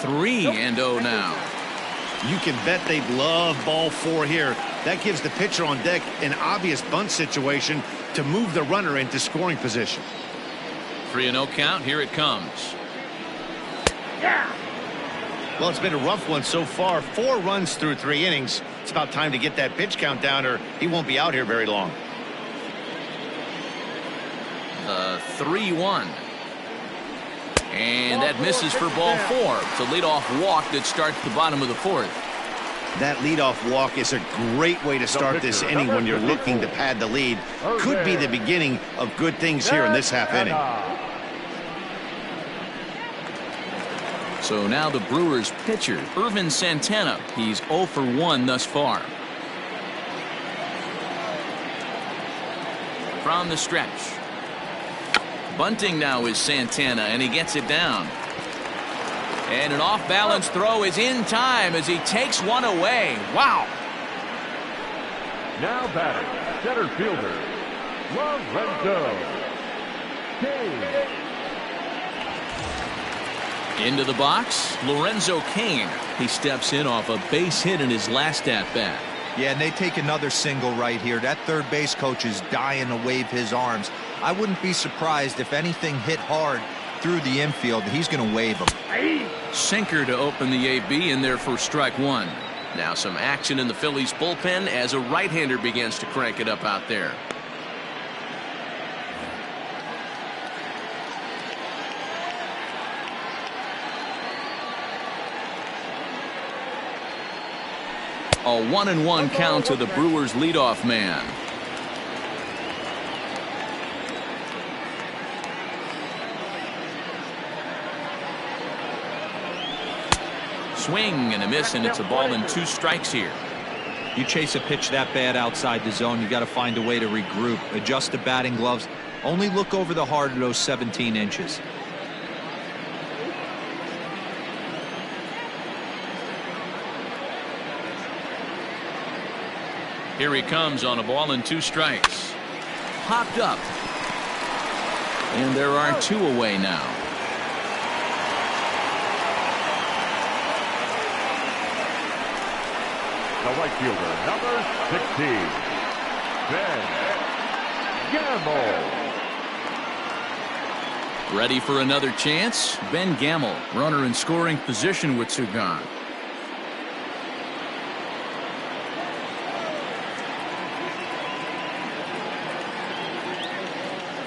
Three and 0 now. You can bet they'd love ball 4 here. That gives the pitcher on deck an obvious bunt situation to move the runner into scoring position. 3-0 count. Here it comes. Yeah. Well, it's been a rough one so far. 4 runs through 3 innings. It's about time to get that pitch count down, or he won't be out here very long. 3-1. And that misses for ball 4. It's a leadoff walk that starts the bottom of the 4th. That leadoff walk is a great way to start this inning when you're looking to pad the lead. Could be the beginning of good things here in this half inning. So now the Brewers pitcher, Irvin Santana. He's 0 for 1 thus far. From the stretch. Bunting now is Santana, and he gets it down. And an off-balance throw is in time as he takes one away. Wow. Now batting, center fielder, Lorenzo Cain. Into the box, Lorenzo Cain. He steps in off a base hit in his last at-bat. Yeah, and they take another single right here. That third base coach is dying to wave his arms. I wouldn't be surprised if anything hit hard through the infield. He's going to wave them. Sinker to open the AB in there for strike 1. Now some action in the Phillies bullpen as a right-hander begins to crank it up out there. A 1-1 count to the Brewers leadoff man. Swing and a miss, and it's a ball and 2 strikes here. You chase a pitch that bad outside the zone, you got to find a way to regroup, adjust the batting gloves, only look over the heart of those 17 inches. Here he comes on a ball and 2 strikes. Popped up. And there are 2 away now. The right fielder, number 16, Ben Gamble. Ready for another chance? Ben Gamble, runner in scoring position with two gone.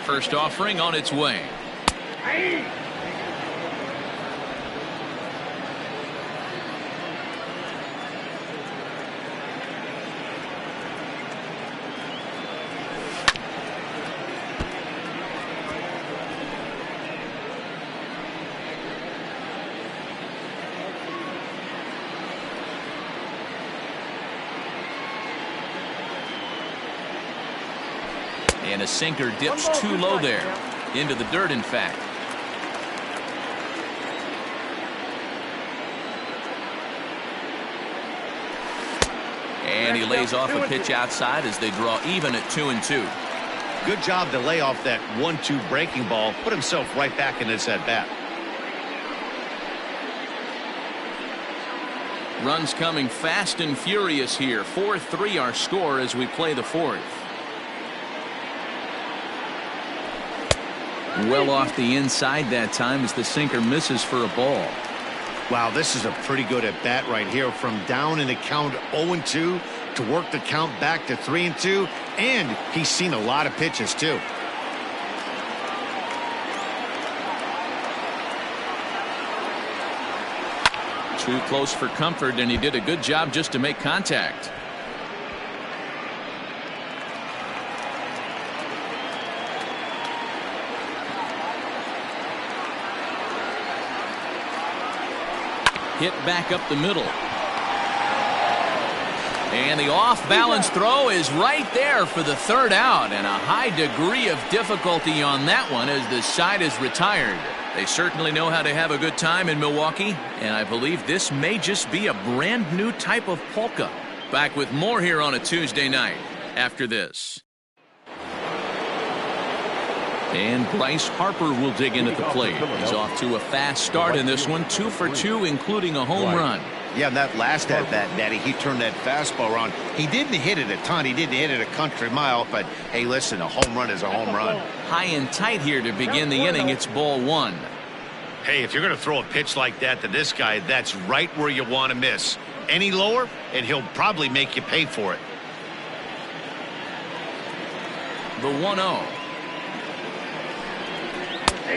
First offering on its way. And a sinker dips too low there. Into the dirt, in fact. And he lays off a pitch outside as they draw even at 2-2. Good job to lay off that 1-2 breaking ball. Put himself right back in this at-bat. Runs coming fast and furious here. 4-3 our score as we play the fourth. Well off the inside that time as the sinker misses for a ball. Wow, this is a pretty good at-bat right here. From down in the count 0-2 to work the count back to 3-2. And he's seen a lot of pitches, too. Too close for comfort, and he did a good job just to make contact. Hit back up the middle. And the off-balance throw is right there for the third out, and a high degree of difficulty on that one as the side is retired. They certainly know how to have a good time in Milwaukee, and I believe this may just be a brand new type of polka. Back with more here on a Tuesday night after this. And Bryce Harper will dig in at the plate. He's off to a fast start in this one, 2 for 2, including a home run. Yeah, that last at-bat, Daddy, he turned that fastball around. He didn't hit it a ton. He didn't hit it a country mile, but hey, listen, a home run is a home run. High and tight here to begin the inning. It's ball one. Hey, if you're going to throw a pitch like that to this guy, that's right where you want to miss. Any lower, and he'll probably make you pay for it. The 1-0. I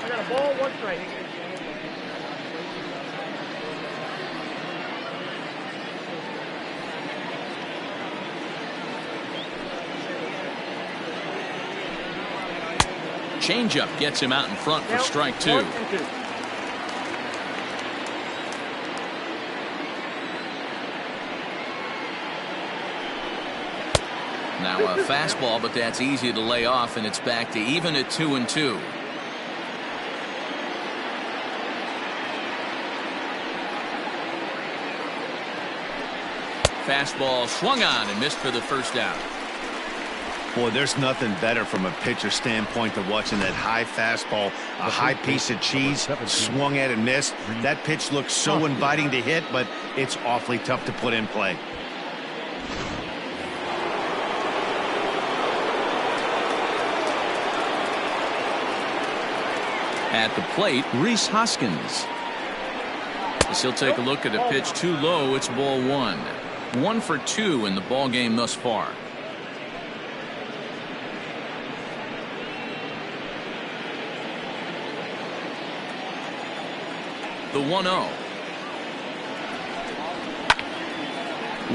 got a ball, one strike. Changeup gets him out in front for strike two. Now a fastball, but that's easy to lay off, and it's back to even at 2-2. Fastball swung on and missed for the first out. Boy, there's nothing better from a pitcher standpoint than watching that high fastball, a high piece of cheese, swung at and missed. That pitch looks so inviting to hit, but it's awfully tough to put in play. At the plate, Rhys Hoskins. As he'll take a look at a pitch too low, it's ball one. 1 for 2 in the ball game thus far. The 1-0.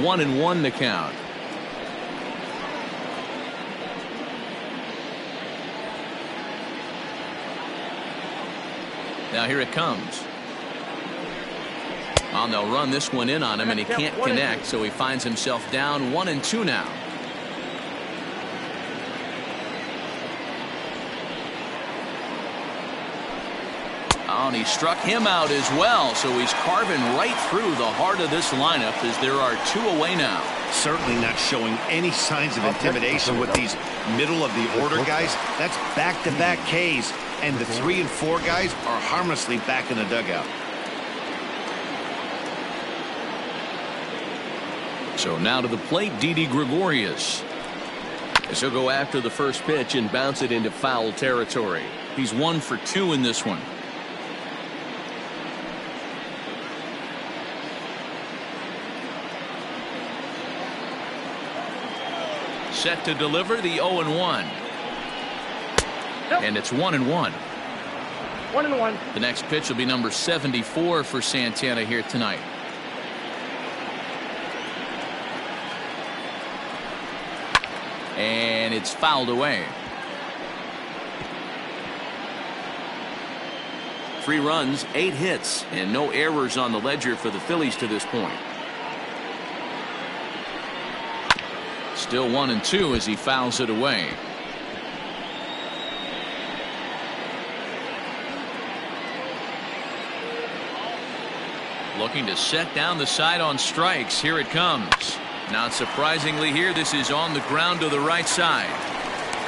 1-1 to count. Now here it comes. And they'll run this one in on him, and he can't connect, so he finds himself down 1-2 now. Oh, and he struck him out as well, so he's carving right through the heart of this lineup as there are 2 away now. Certainly not showing any signs of intimidation with these middle of the order guys. That's back-to-back Ks, and the 3 and 4 guys are harmlessly back in the dugout. So now to the plate, Didi Gregorius. As he'll go after the first pitch and bounce it into foul territory. He's 1 for 2 in this one. Set to deliver the 0-1. Yep. And it's 1-1. 1-1. The next pitch will be number 74 for Santana here tonight. And it's fouled away. 3 runs, 8 hits, and no errors on the ledger for the Phillies to this point. Still 1-2 as he fouls it away. Looking to set down the side on strikes. Here it comes. Not surprisingly here, this is on the ground to the right side.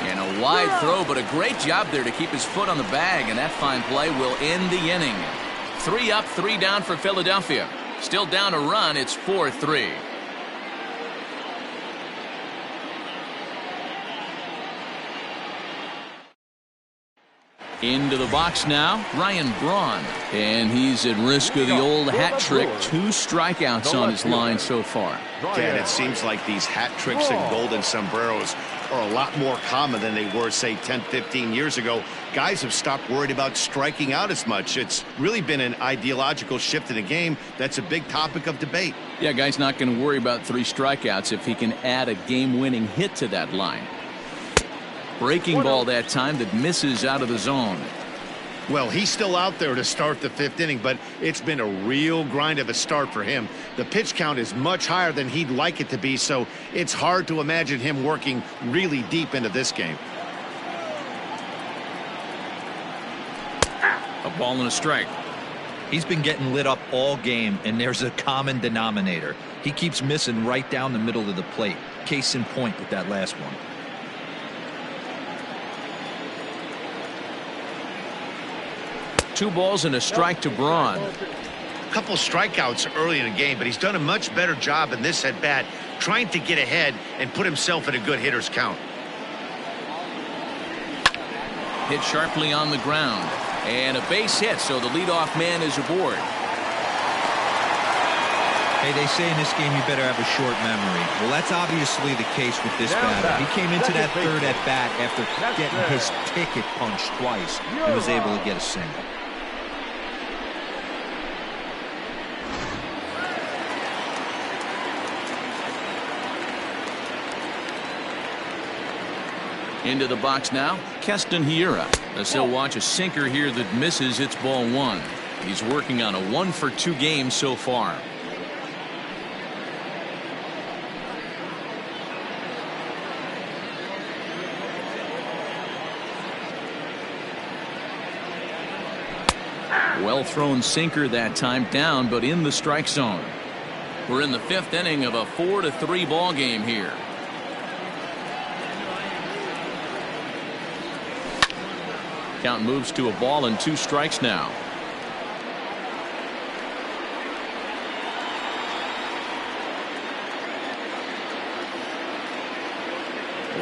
And a wide throw, but a great job there to keep his foot on the bag, and that fine play will end the inning. 3 up, 3 down for Philadelphia. Still down a run, it's 4-3. Into the box now, Ryan Braun. And he's at risk of the old hat trick. 2 strikeouts on his line so far. Dan, it seems like these hat tricks and golden sombreros are a lot more common than they were, say, 10, 15 years ago. Guys have stopped worried about striking out as much. It's really been an ideological shift in the game. That's a big topic of debate. Yeah, guy's not going to worry about 3 strikeouts if he can add a game-winning hit to that line. Breaking ball that time that misses out of the zone. Well, he's still out there to start the 5th inning, but it's been a real grind of a start for him. The pitch count is much higher than he'd like it to be, so it's hard to imagine him working really deep into this game. A ball and a strike. He's been getting lit up all game, and there's a common denominator. He keeps missing right down the middle of the plate. Case in point with that last one. 2 balls and a strike to Braun. A couple strikeouts early in the game, but he's done a much better job in this at bat trying to get ahead and put himself in a good hitter's count. Hit sharply on the ground. And a base hit, so the leadoff man is aboard. Hey, they say in this game you better have a short memory. Well, that's obviously the case with this batter. He came into that 3rd at bat after getting his ticket punched twice and was able to get a single. Into the box now, Keston Hiura. As he'll watch a sinker here that misses. It's ball 1. He's working on a 1 for 2 game so far. Well thrown sinker that time, down but in the strike zone. We're in the 5th inning of a 4-3 ball game here. Count moves to a ball and 2 strikes now.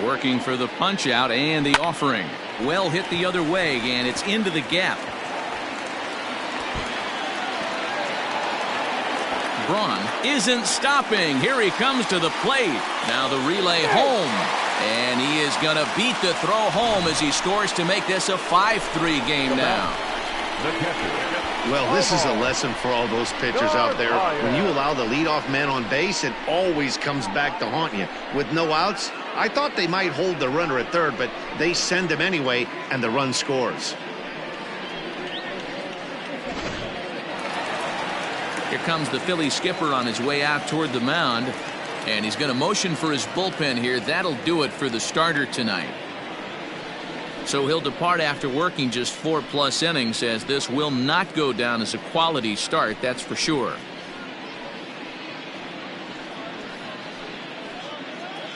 Working for the punch out and the offering. Well hit the other way, and it's into the gap. Braun isn't stopping. Here he comes to the plate. Now the relay home. And he is going to beat the throw home as he scores to make this a 5-3 game now. Well, this is a lesson for all those pitchers out there. When you allow the leadoff man on base, it always comes back to haunt you. With no outs, I thought they might hold the runner at 3rd, but they send him anyway, and the run scores. Here comes the Philly skipper on his way out toward the mound. And he's going to motion for his bullpen here. That'll do it for the starter tonight. So he'll depart after working just 4+ innings, as this will not go down as a quality start, that's for sure.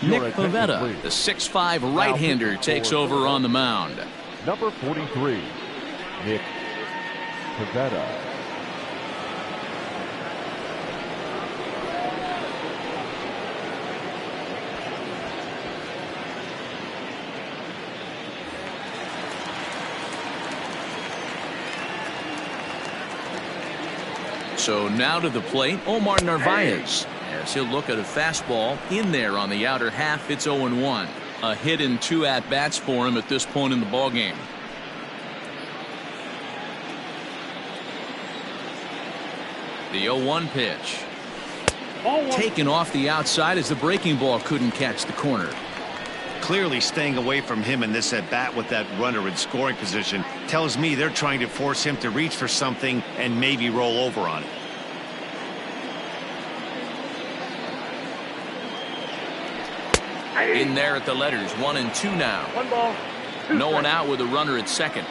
Nick Pivetta, the 6'5" right-hander, takes over on the mound. Number 43, Nick Pivetta. So now to the plate, Omar Narvaez, as he'll look at a fastball in there on the outer half. It's 0-1. A hit in 2 at-bats for him at this point in the ballgame. The 0-1 pitch. Taken off the outside as the breaking ball couldn't catch the corner. Clearly staying away from him in this at-bat with that runner in scoring position tells me they're trying to force him to reach for something and maybe roll over on it. In there at the letters, 1-2 now. 1 ball. 2 No one strikes. out with a runner at second.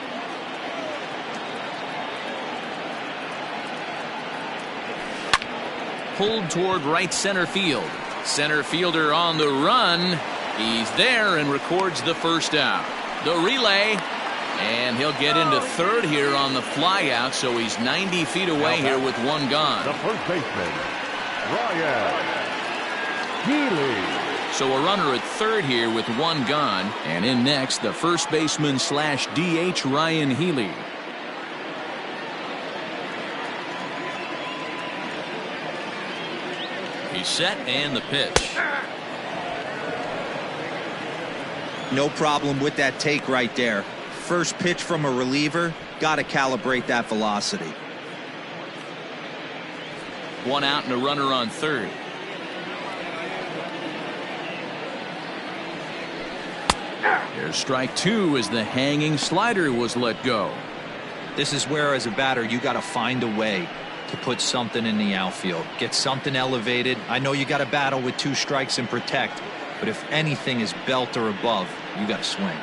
Pulled toward right center field. Center fielder on the run. He's there and records the first out. The relay, and he'll get into third here on the fly out, so he's 90 feet away here with 1 gone. The first baseman, Ryan Healy. So a runner at third here with 1 gone, and in next the first baseman / DH Ryan Healy. He's set, and the pitch. No problem with that take right there. First pitch from a reliever, got to calibrate that velocity. 1 out and a runner on third. There's strike 2 as the hanging slider was let go. This is where, as a batter, you got to find a way to put something in the outfield. Get something elevated. I know you got to battle with 2 strikes and protect, but if anything is belt or above, you got to swing.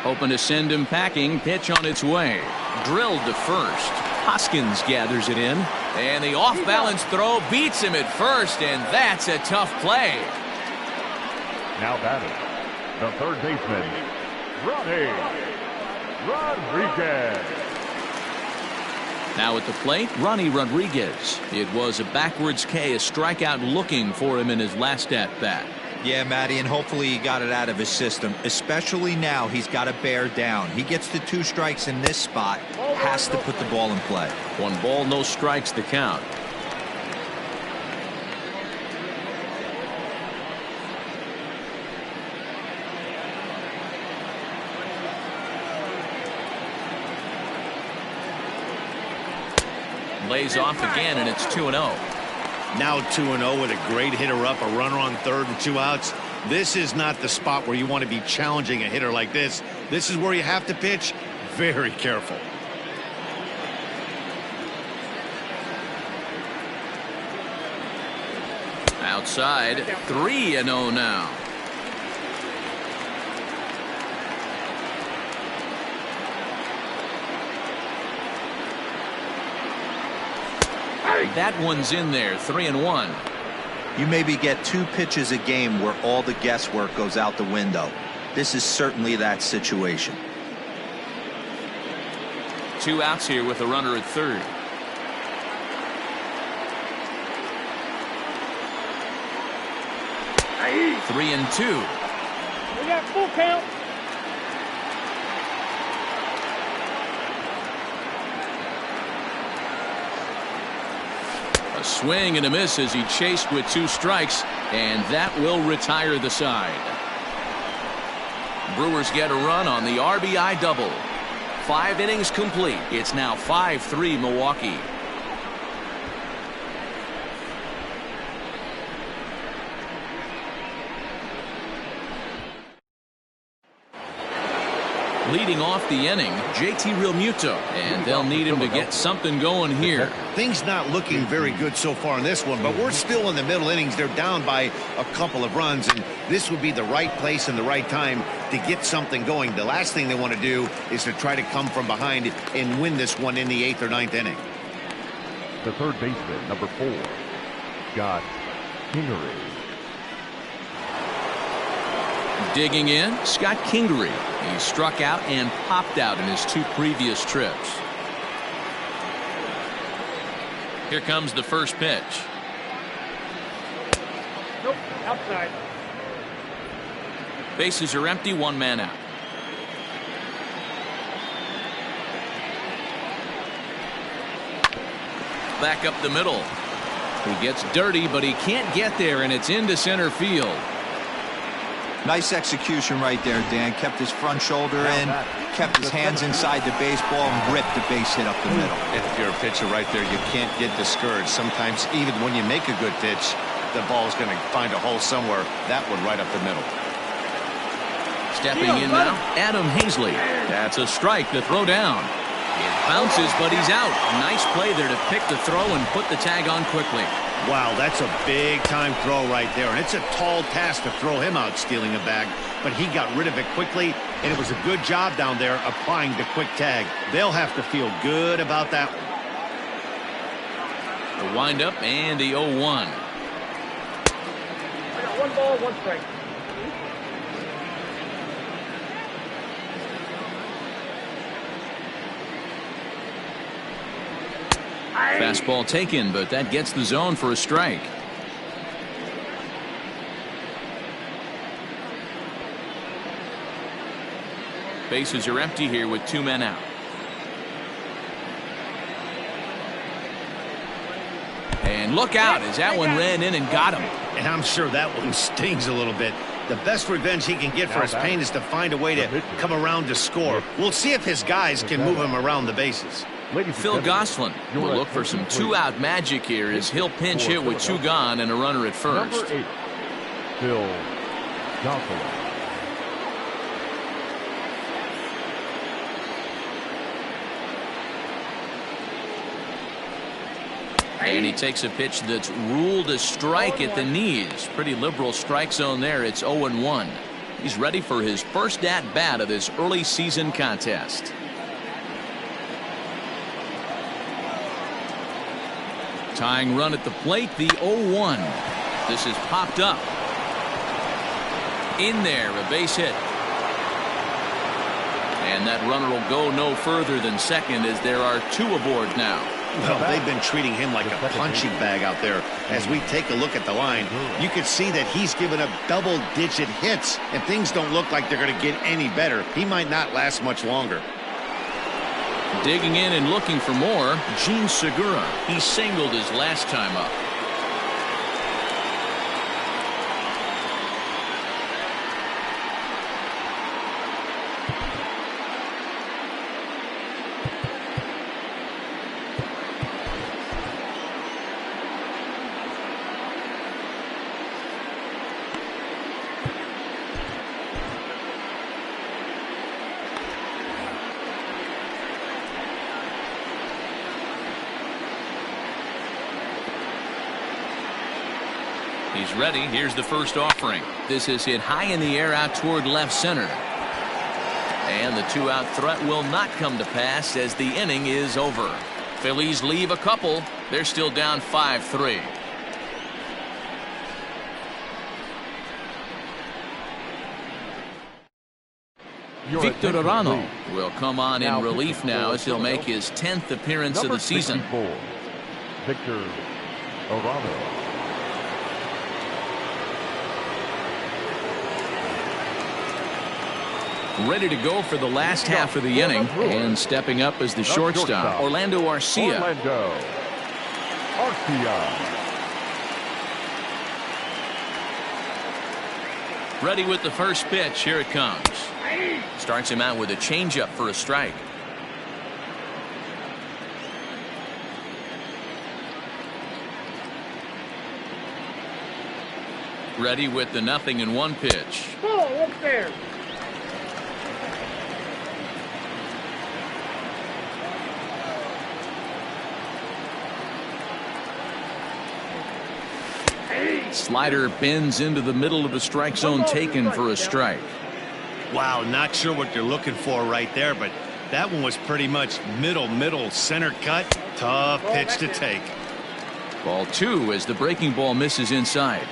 Hoping to send him packing. Pitch on its way. Drilled to first. Hoskins gathers it in. And the off-balance throw beats him at first, and that's a tough play. Now batting, the third baseman, Ronnie Rodriguez. Now at the plate, Ronnie Rodriguez. It was a backwards K, a strikeout looking for him in his last at-bat. Yeah, Matty, and hopefully he got it out of his system. Especially now, he's got to bear down. He gets the 2 strikes in this spot, has to put the ball in play. 1 ball, no strikes to count. Lays off again, and it's 2-0. Now 2-0 with a great hitter up, a runner on third and 2 outs. This is not the spot where you want to be challenging a hitter like this. This is where you have to pitch very careful. Outside, 3-0 now. That one's in there, 3-1. You maybe get 2 pitches a game where all the guesswork goes out the window. This is certainly that situation. 2 outs here with a runner at third. Hey. 3-2. We got full count. A swing and a miss as he chased with 2 strikes, and that will retire the side. Brewers get a run on the RBI double. 5 innings complete. It's now 5-3 Milwaukee. Leading off the inning, JT Realmuto, and they'll need him to get something going here. Things not looking very good so far in this one, but we're still in the middle innings. They're down by a couple of runs, and this would be the right place and the right time to get something going. The last thing they want to do is to try to come from behind and win this one in the 8th or 9th inning. The third baseman, number 4, Scott Kingery. Digging in, Scott Kingery. He struck out and popped out in his 2 previous trips. Here comes the first pitch. Nope, outside. Bases are empty, 1 man out. back up the middle. He gets dirty, but he can't get there, and it's into center field. Nice execution right there, Dan. Kept his front shoulder in, kept his hands inside the baseball, and ripped the base hit up the middle. If you're a pitcher right there, you can't get discouraged. Sometimes even when you make a good pitch, the ball's going to find a hole somewhere. That one right up the middle. Stepping in now, Adam Hazley. That's a strike to throw down. It bounces, but he's out. Nice play there to pick the throw and put the tag on quickly. Wow, that's a big-time throw right there, and it's a tall task to throw him out stealing a bag, but he got rid of it quickly, and it was a good job down there applying the quick tag. They'll have to feel good about that one. The windup and the 0-1. I got 1 ball, 1 strike. Fastball taken, but that gets the zone for a strike. Bases are empty here with 2 men out. And look out as that one ran in and got him. And I'm sure that one stings a little bit. The best revenge he can get for his pain is to find a way to come around to score. We'll see if his guys can move him around the bases. Phil Gosselin will look for some 2-out magic here as he'll pinch hit with 2 gone and a runner at first. Number 8, Phil Gosselin. And he takes a pitch that's ruled a strike at the knees. Pretty liberal strike zone there. It's 0-1. He's ready for his first at-bat of this early season contest. Tying run at the plate, the 0-1. This is popped up. In there, a base hit. And that runner will go no further than second as there are 2 aboard now. Well, they've been treating him like a punching bag out there. As we take a look at the line, you can see that he's given up double-digit hits, and things don't look like they're going to get any better. He might not last much longer. Digging in and looking for more, Gene Segura. He singled his last time up. He's ready. Here's the first offering. This is hit high in the air out toward left center. And the 2-out threat will not come to pass as the inning is over. Phillies leave a couple. They're still down 5-3. Victor Arano will come on in relief now as he'll make his 10th appearance of the season. Victor Arano. Ready to go for the last half of the inning, and stepping up as the shortstop, Orlando Arcia. Orlando Arcia. Ready with the first pitch. Here it comes. Starts him out with a changeup for a strike. Ready with the 0-1 pitch. Ball upstairs. Slider bends into the middle of the strike zone, taken for a strike. Wow, not sure what you're looking for right there, but that one was pretty much middle, center cut. Tough pitch to take. Ball 2 as the breaking ball misses inside.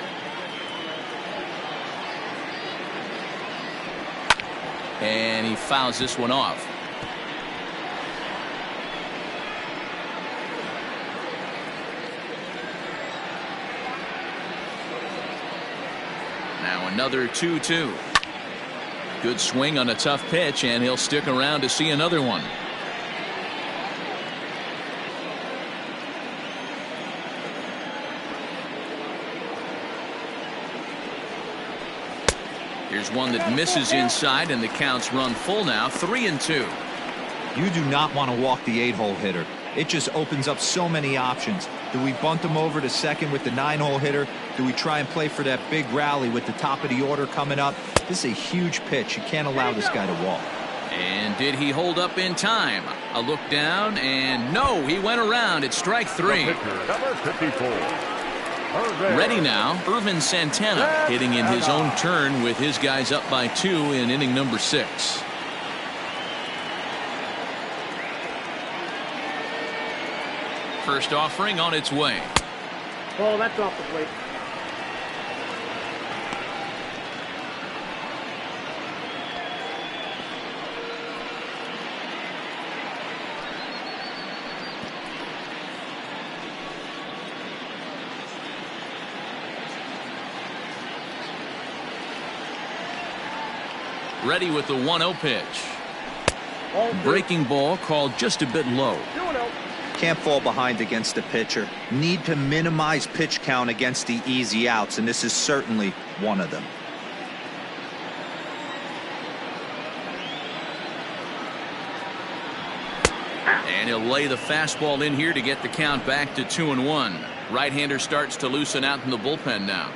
And he fouls this one off. Now another 2-2. Good swing on a tough pitch, and he'll stick around to see another one. Here's one that misses inside, and the count's run full now, 3-2. You do not want to walk the 8-hole hitter. It just opens up so many options. Do we bunt him over to second with the 9-hole hitter? Do we try and play for that big rally with the top of the order coming up? This is a huge pitch. You can't allow this guy to walk. And did he hold up in time? A look down, and no, he went around. It's strike 3. Number 54. Ready now, Irvin Santana hitting in his own turn with his guys up by 2 in inning number 6. First offering on its way. Oh, that's off the plate. Ready with the 1-0 pitch. Breaking ball called just a bit low. 2-0. Can't fall behind against the pitcher. Need to minimize pitch count against the easy outs, and this is certainly one of them. And he'll lay the fastball in here to get the count back to 2-1. Right-hander starts to loosen out in the bullpen now.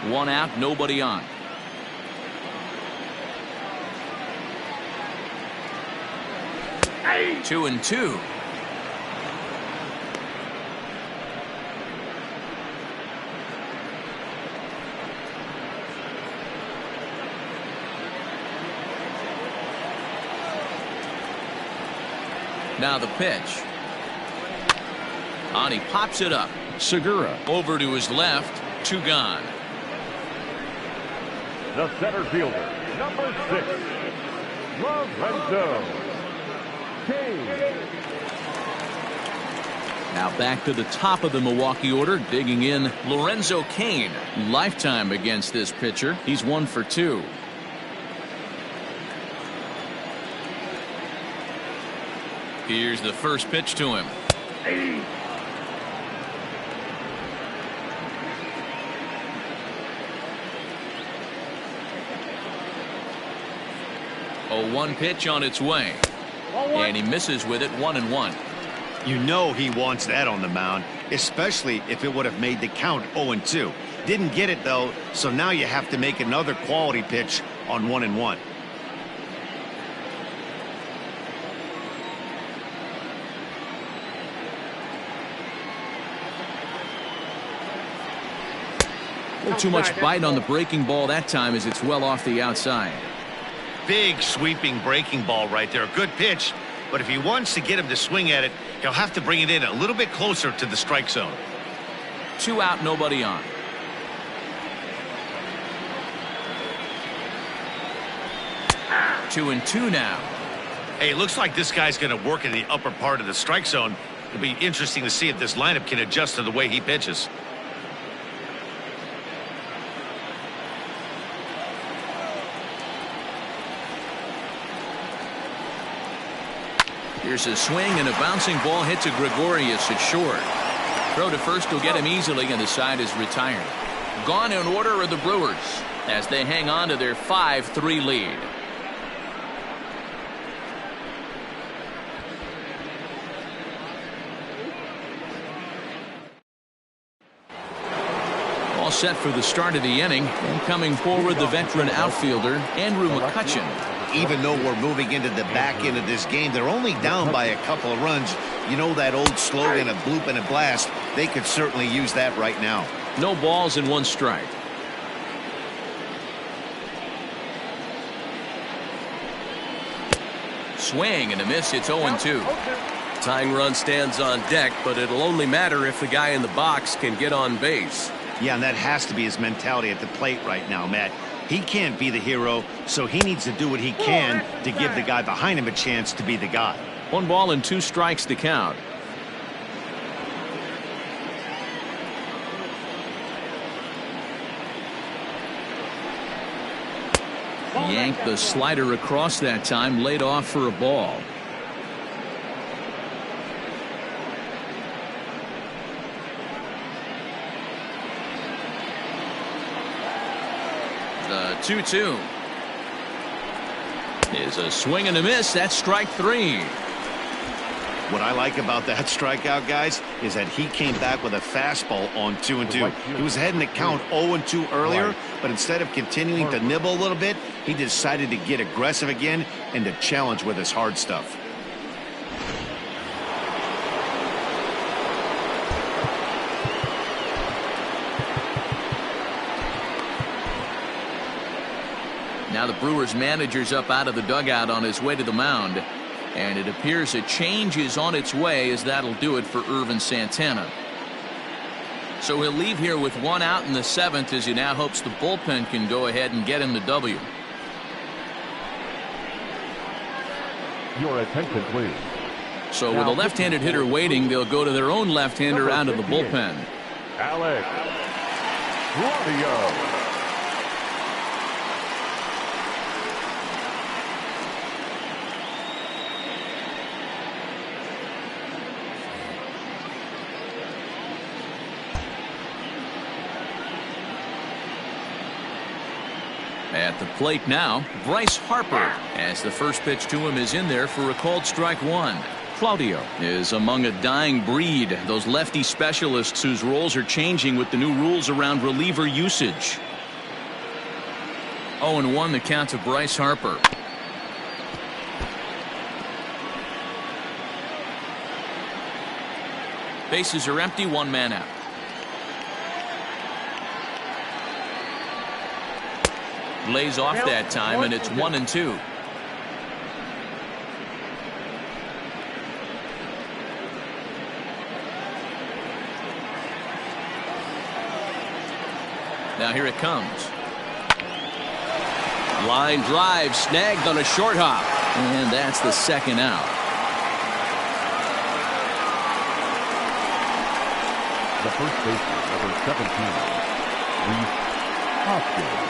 One out, nobody on. Hey. 2-2. Now the pitch. On, he pops it up. Segura over to his left. 2 gone. The center fielder, number 6. Lorenzo Kane. Now back to the top of the Milwaukee order, digging in Lorenzo Kane. Lifetime against this pitcher. He's 1 for 2. Here's the first pitch to him. Hey. A 1 pitch on its way. And he misses with it, 1-1. You know he wants that on the mound, especially if it would have made the count 0-2. Didn't get it, though, so now you have to make another quality pitch on 1-1. A little too much bite on the breaking ball that time as it's well off the outside. Big sweeping breaking ball right there. A good pitch, but if he wants to get him to swing at it, he'll have to bring it in a little bit closer to the strike zone. 2 out, nobody on. Two and two now. Hey, it looks like this guy's going to work in the upper part of the strike zone. It'll be interesting to see if this lineup can adjust to the way he pitches. Here's a swing, and a bouncing ball hits a Gregorius at short. Throw to first will get him easily, and the side is retired. Gone in order are the Brewers as they hang on to their 5-3 lead. All set for the start of the inning, and coming forward the veteran outfielder Andrew McCutchen. Even though we're moving into the back end of this game, they're only down by a couple of runs. You know that old slogan, a bloop and a blast. They could certainly use that right now. No balls and 1 strike. Swing and a miss. It's 0-2. Tying run stands on deck, but it'll only matter if the guy in the box can get on base. Yeah, and that has to be his mentality at the plate right now, Matt. He can't be the hero, so he needs to do what he can to give the guy behind him a chance to be the guy. 1 ball and 2 strikes to count. Yanked the slider across that time, laid off for a ball. The 2-2 is a swing and a miss. That's strike 3. What I like about that strikeout, guys, is that he came back with a fastball on 2-2. He was heading the count 0-2 earlier, but instead of continuing to nibble a little bit, he decided to get aggressive again and to challenge with his hard stuff. Now the Brewers manager's up out of the dugout on his way to the mound, and it appears a change is on its way, as that'll do it for Irvin Santana. So he'll leave here with 1 out in the 7th, as he now hopes the bullpen can go ahead and get him the W. Your attention, please. So with a left-handed hitter waiting, they'll go to their own left-hander out of the bullpen. Alex Claudio. At the plate now, Bryce Harper, as the first pitch to him is in there for a called strike 1. Claudio is among a dying breed, those lefty specialists whose roles are changing with the new rules around reliever usage. 0-1 the count to Bryce Harper. Bases are empty, 1 man out. Lays off that time, and it's 1-2. Now here it comes. Line drive snagged on a short hop. And that's the 2nd out. The first baseman, number 17, Reese Hoskins.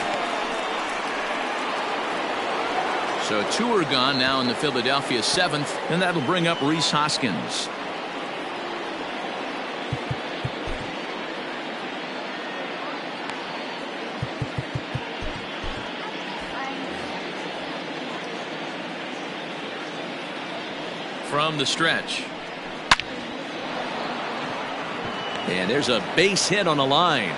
So 2 are gone now in the Philadelphia 7th, and that'll bring up Reese Hoskins. From the stretch. And there's a base hit on a line.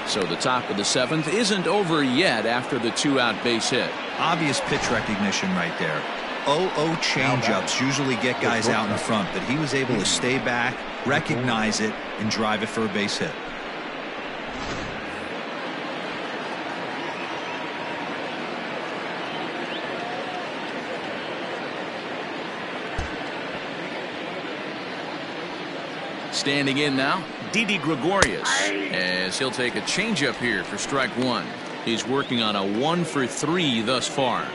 So the top of the 7th isn't over yet after the 2-out base hit. Obvious pitch recognition right there. 0-0 changeups usually get guys out in front, but he was able to stay back, recognize it, and drive it for a base hit. Standing in now, Didi Gregorius, as he'll take a changeup here for strike 1. He's working on a 1-for-3 thus far.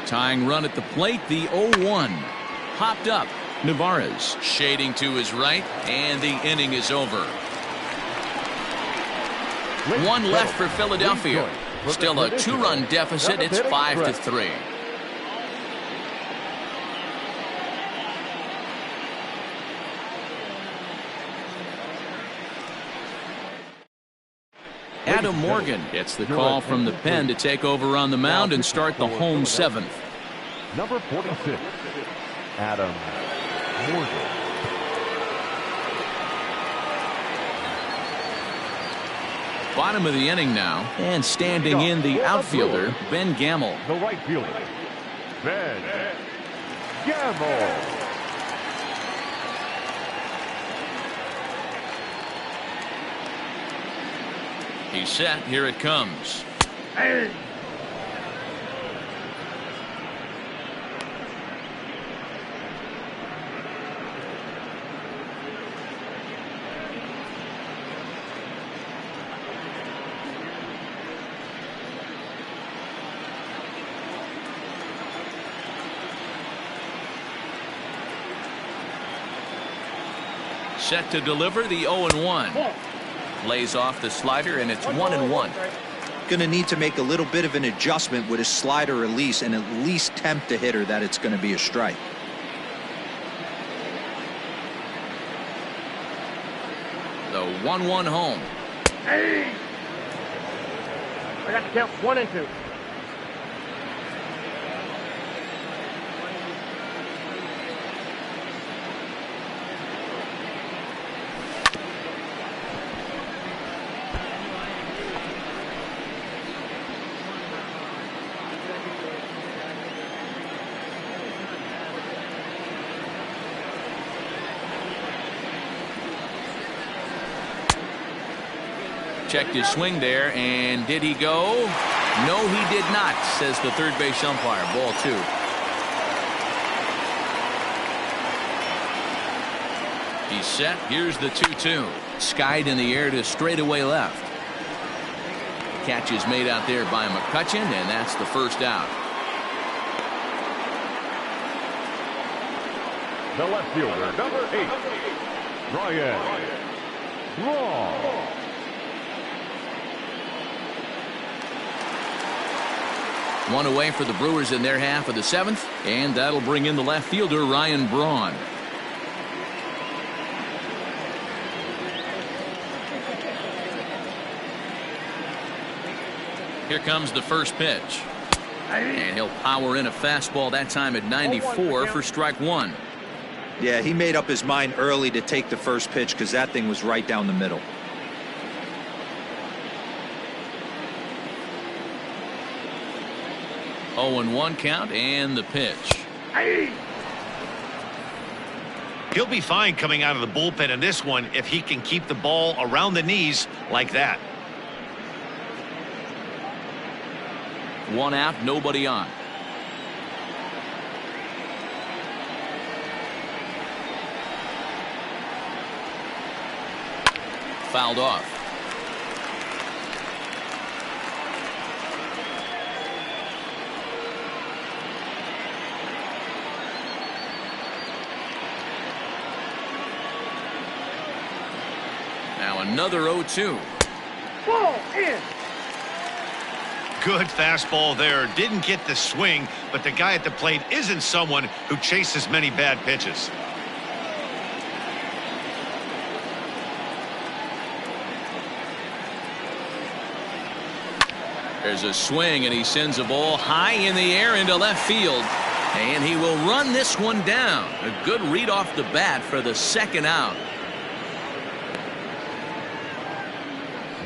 Tying run at the plate, the 0-1. Hopped up, Navarez shading to his right, and the inning is over. 1 left for Philadelphia. Still a 2-run deficit. It's 5-3. Adam Morgan gets the call from the pen to take over on the mound and start the home 7th. Number 46, Adam Morgan. Bottom of the inning now, and standing in the outfielder, Ben Gamel. The right fielder, Ben Gamel. He's set. Here it comes. Set to deliver the 0-1. Lays off the slider, and it's 1-1. Going to need to make a little bit of an adjustment with his slider release and at least tempt the hitter that it's going to be a strike. 1-1 home. Hey! I got to count 1 and 2. Checked his swing there, and did he go? No, he did not, says the third base umpire. Ball 2. He's set. Here's the 2-2. Skied in the air to straightaway left. Catch is made out there by McCutchen, and that's the first out. The left fielder, number 8, Ryan Braun. One away for the Brewers in their half of the 7th, and that'll bring in the left fielder, Ryan Braun. Here comes the first pitch. And he'll power in a fastball that time at 94 for strike 1. Yeah, he made up his mind early to take the first pitch because that thing was right down the middle. Oh, 0-1 count, and the pitch. He'll be fine coming out of the bullpen in this one if he can keep the ball around the knees like that. 1 out, nobody on. Fouled off. Now another 0-2. Ball in. Good fastball there. Didn't get the swing, but the guy at the plate isn't someone who chases many bad pitches. There's a swing, and he sends a ball high in the air into left field. And he will run this one down. A good read off the bat for the second out.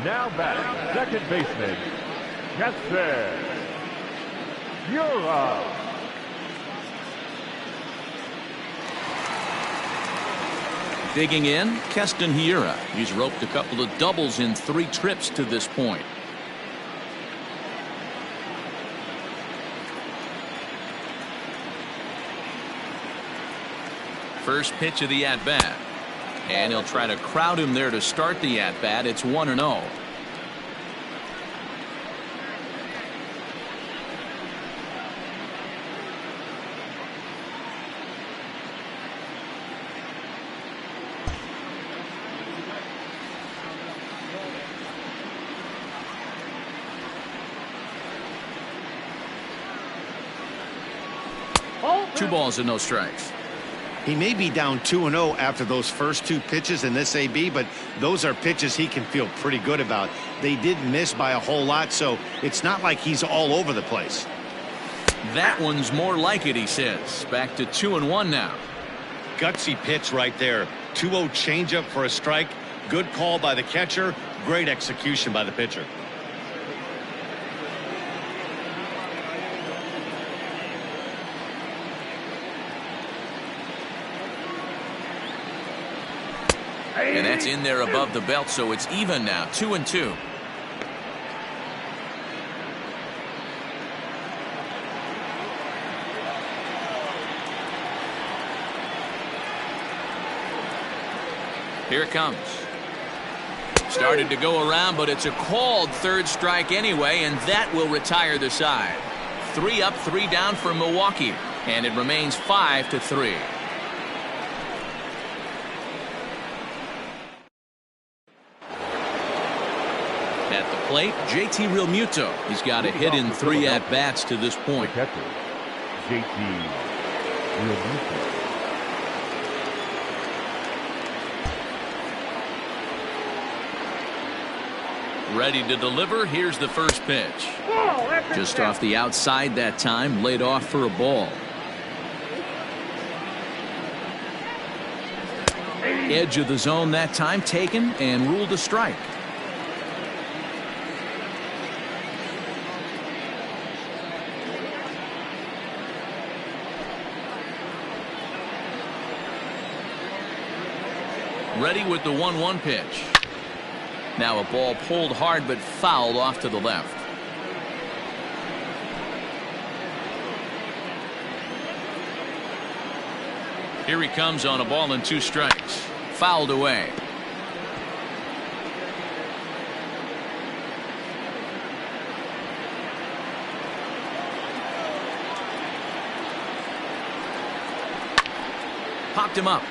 Now batting, second baseman, Keston Hiura. Digging in, Keston Hiura. He's roped a couple of doubles in 3 trips to this point. First pitch of the at-bat. And he'll try to crowd him there to start the at-bat. It's 1-0. Two balls and no strikes. He may be down 2-0 after those first 2 pitches in this AB, but those are pitches he can feel pretty good about. They did miss by a whole lot, so it's not like he's all over the place. That one's more like it, he says. Back to 2-1 now. Gutsy pitch right there. 2-0 changeup for a strike. Good call by the catcher. Great execution by the pitcher. And that's in there above the belt, so it's even now, 2-2. Here it comes. Started to go around, but it's a called third strike anyway, and that will retire the side. 3 up, 3 down for Milwaukee, and it remains 5-3. At the plate, JT Realmuto. He's got a hit in 3 at-bats to this point. Catcher, JT Realmuto. Ready to deliver. Here's the first pitch. Just off the outside that time, laid off for a ball. Edge of the zone that time taken and ruled a strike. Ready with the 1-1 pitch. Now a ball pulled hard but fouled off to the left. Here he comes on a ball and 2 strikes. Fouled away. Popped him up.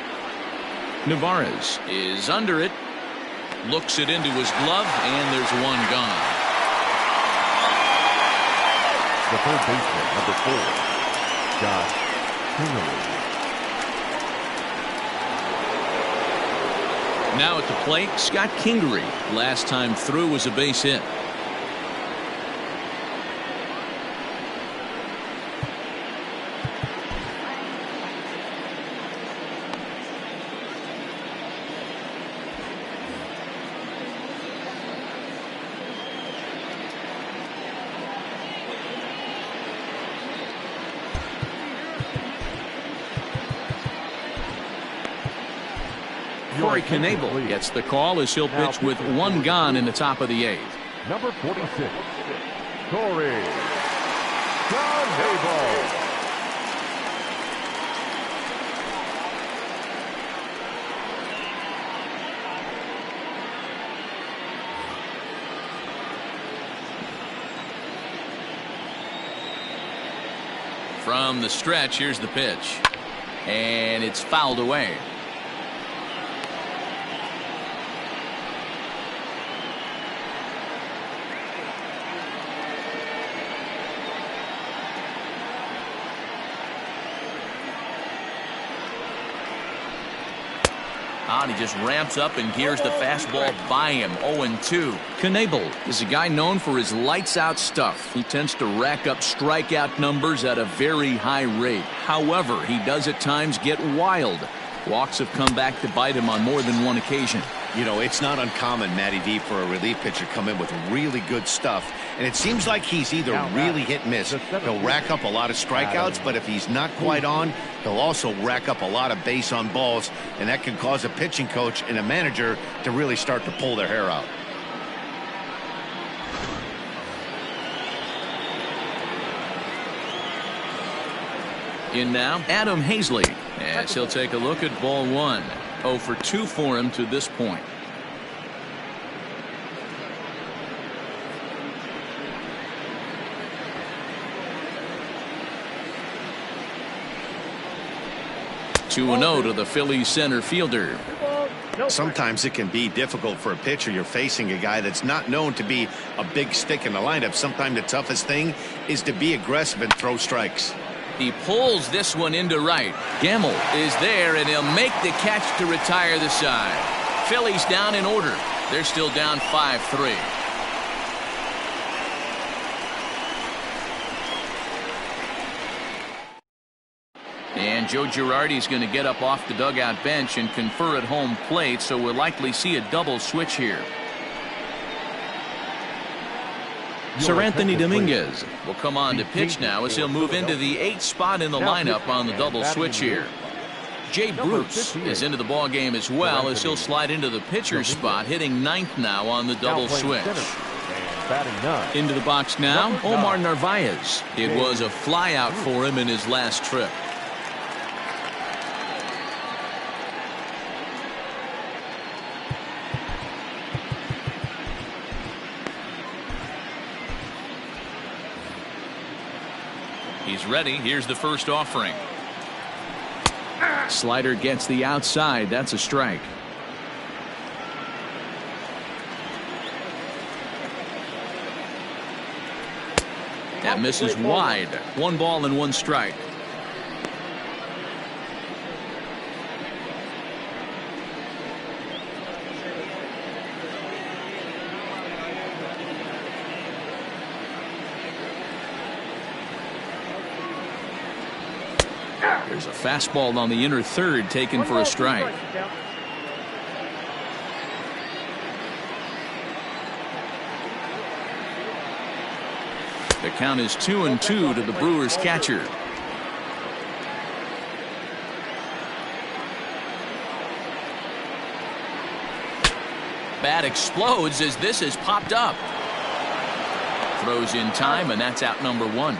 Navarez is under it. Looks it into his glove, and there's one gone. The third baseman, number 4, Josh Kingery. Now at the plate, Scott Kingery. Last time through was a base hit. Corey Knebel gets the call as he'll pitch with 1 gone in the top of the 8th. Number 46, Corey Knebel. From the stretch, here's the pitch. And it's fouled away. He just ramps up and gears the fastball by him. 0-2. Knebel is a guy known for his lights-out stuff. He tends to rack up strikeout numbers at a very high rate. However, he does at times get wild. Walks have come back to bite him on more than one occasion. You know, it's not uncommon, Matty V, for a relief pitcher to come in with really good stuff. And it seems like he's either really hit and miss. He'll rack up a lot of strikeouts, but if he's not quite on, he'll also rack up a lot of base on balls. And that can cause a pitching coach and a manager to really start to pull their hair out. In now, Adam Hazley, as he'll take a look at ball 1. 0 for 2 for him to this point. Two 2-0 to the Phillies center fielder. Sometimes it can be difficult for a pitcher. You're facing a guy that's not known to be a big stick in the lineup. Sometimes the toughest thing is to be aggressive and throw strikes. He pulls this one into right. Gamble is there, and he'll make the catch to retire the side. Phillies down in order. They're still down 5-3. And Joe Girardi's going to get up off the dugout bench and confer at home plate, so we'll likely see a double switch here. Sir Anthony Dominguez will come on to pitch now as he'll move into the 8th spot in the lineup on the double switch here. Jay Bruce is into the ball game as well as he'll slide into the pitcher's spot, hitting 9th now on the double switch. Into the box now, Omar Narvaez. It was a flyout for him in his last trip. He's ready. Here's the first offering. Slider gets the outside. That's a strike. That misses wide. 1 ball and 1 strike. There's a fastball on the inner third taken for a strike. The count is 2-2 to the Brewers catcher. Bat explodes as this is popped up. Throws in time, and that's out number one.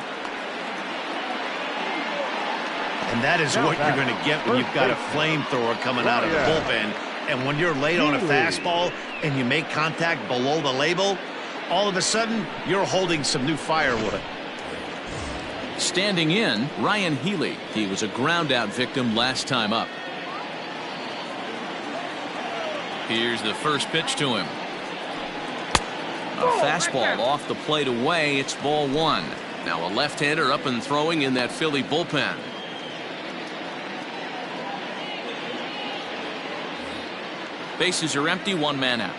And that is what you're going to get when you've got a flamethrower coming out of the bullpen. And when you're late on a fastball and you make contact below the label, all of a sudden, you're holding some new firewood. Standing in, Ryan Healy. He was a ground-out victim last time up. Here's the first pitch to him. A fastball off the plate away. It's ball one. Now a left-hander up and throwing in that Philly bullpen. Bases are empty, one man out.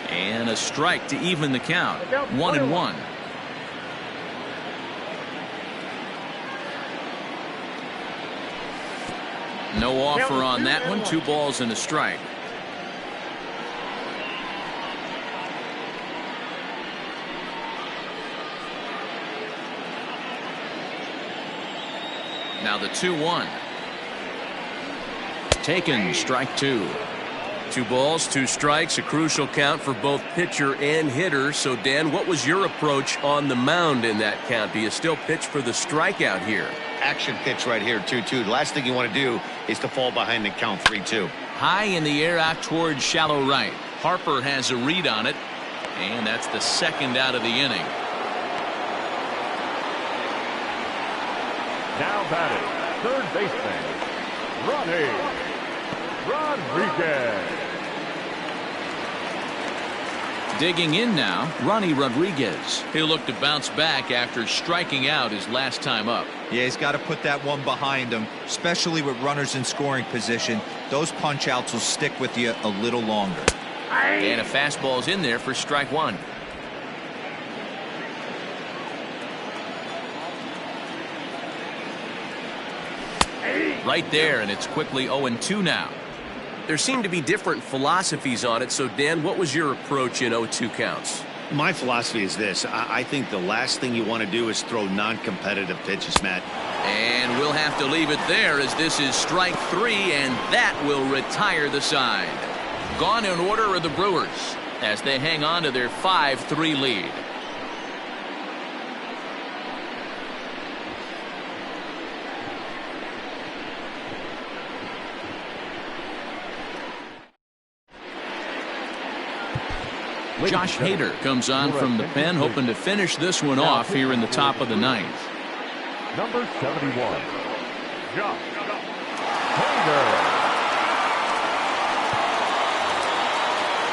And a strike to even the count. 1-1. No offer on that one. 2 balls and a strike. Now the 2-1. Taken, strike 2. 2 balls, 2 strikes, a crucial count for both pitcher and hitter. So, Dan, what was your approach on the mound in that count? Do you still pitch for the strikeout here? Action pitch right here, 2-2. The last thing you want to do is to fall behind and count 3-2. High in the air out towards shallow right. Harper has a read on it, and that's the second out of the inning. Now batting, third baseman, Rodriguez. Digging in now, Ronnie Rodriguez. He'll look to bounce back after striking out his last time up. Yeah, he's got to put that one behind him, especially with runners in scoring position. Those punch outs will stick with you a little longer. And a fastball's in there for strike 1. Right there, and it's quickly 0-2 now. There seem to be different philosophies on it. So, Dan, what was your approach in 0-2 counts? My philosophy is this. I think the last thing you want to do is throw non-competitive pitches, Matt. And we'll have to leave it there as this is strike 3, and that will retire the side. Gone in order are the Brewers as they hang on to their 5-3 lead. Josh Hader comes on from the pen, hoping to finish this one off here in the top of the 9th. Number 71, Josh Hader.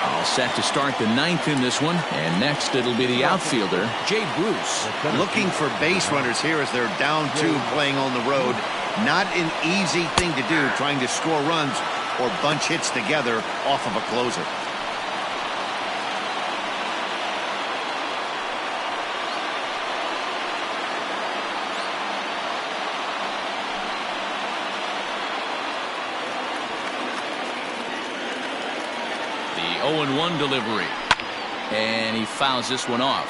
All set to start the 9th in this one, and next it'll be the outfielder, Jay Bruce. Looking for base runners here as they're down 2 playing on the road. Not an easy thing to do, trying to score runs or bunch hits together off of a closer. The 0-1 delivery, and he fouls this one off.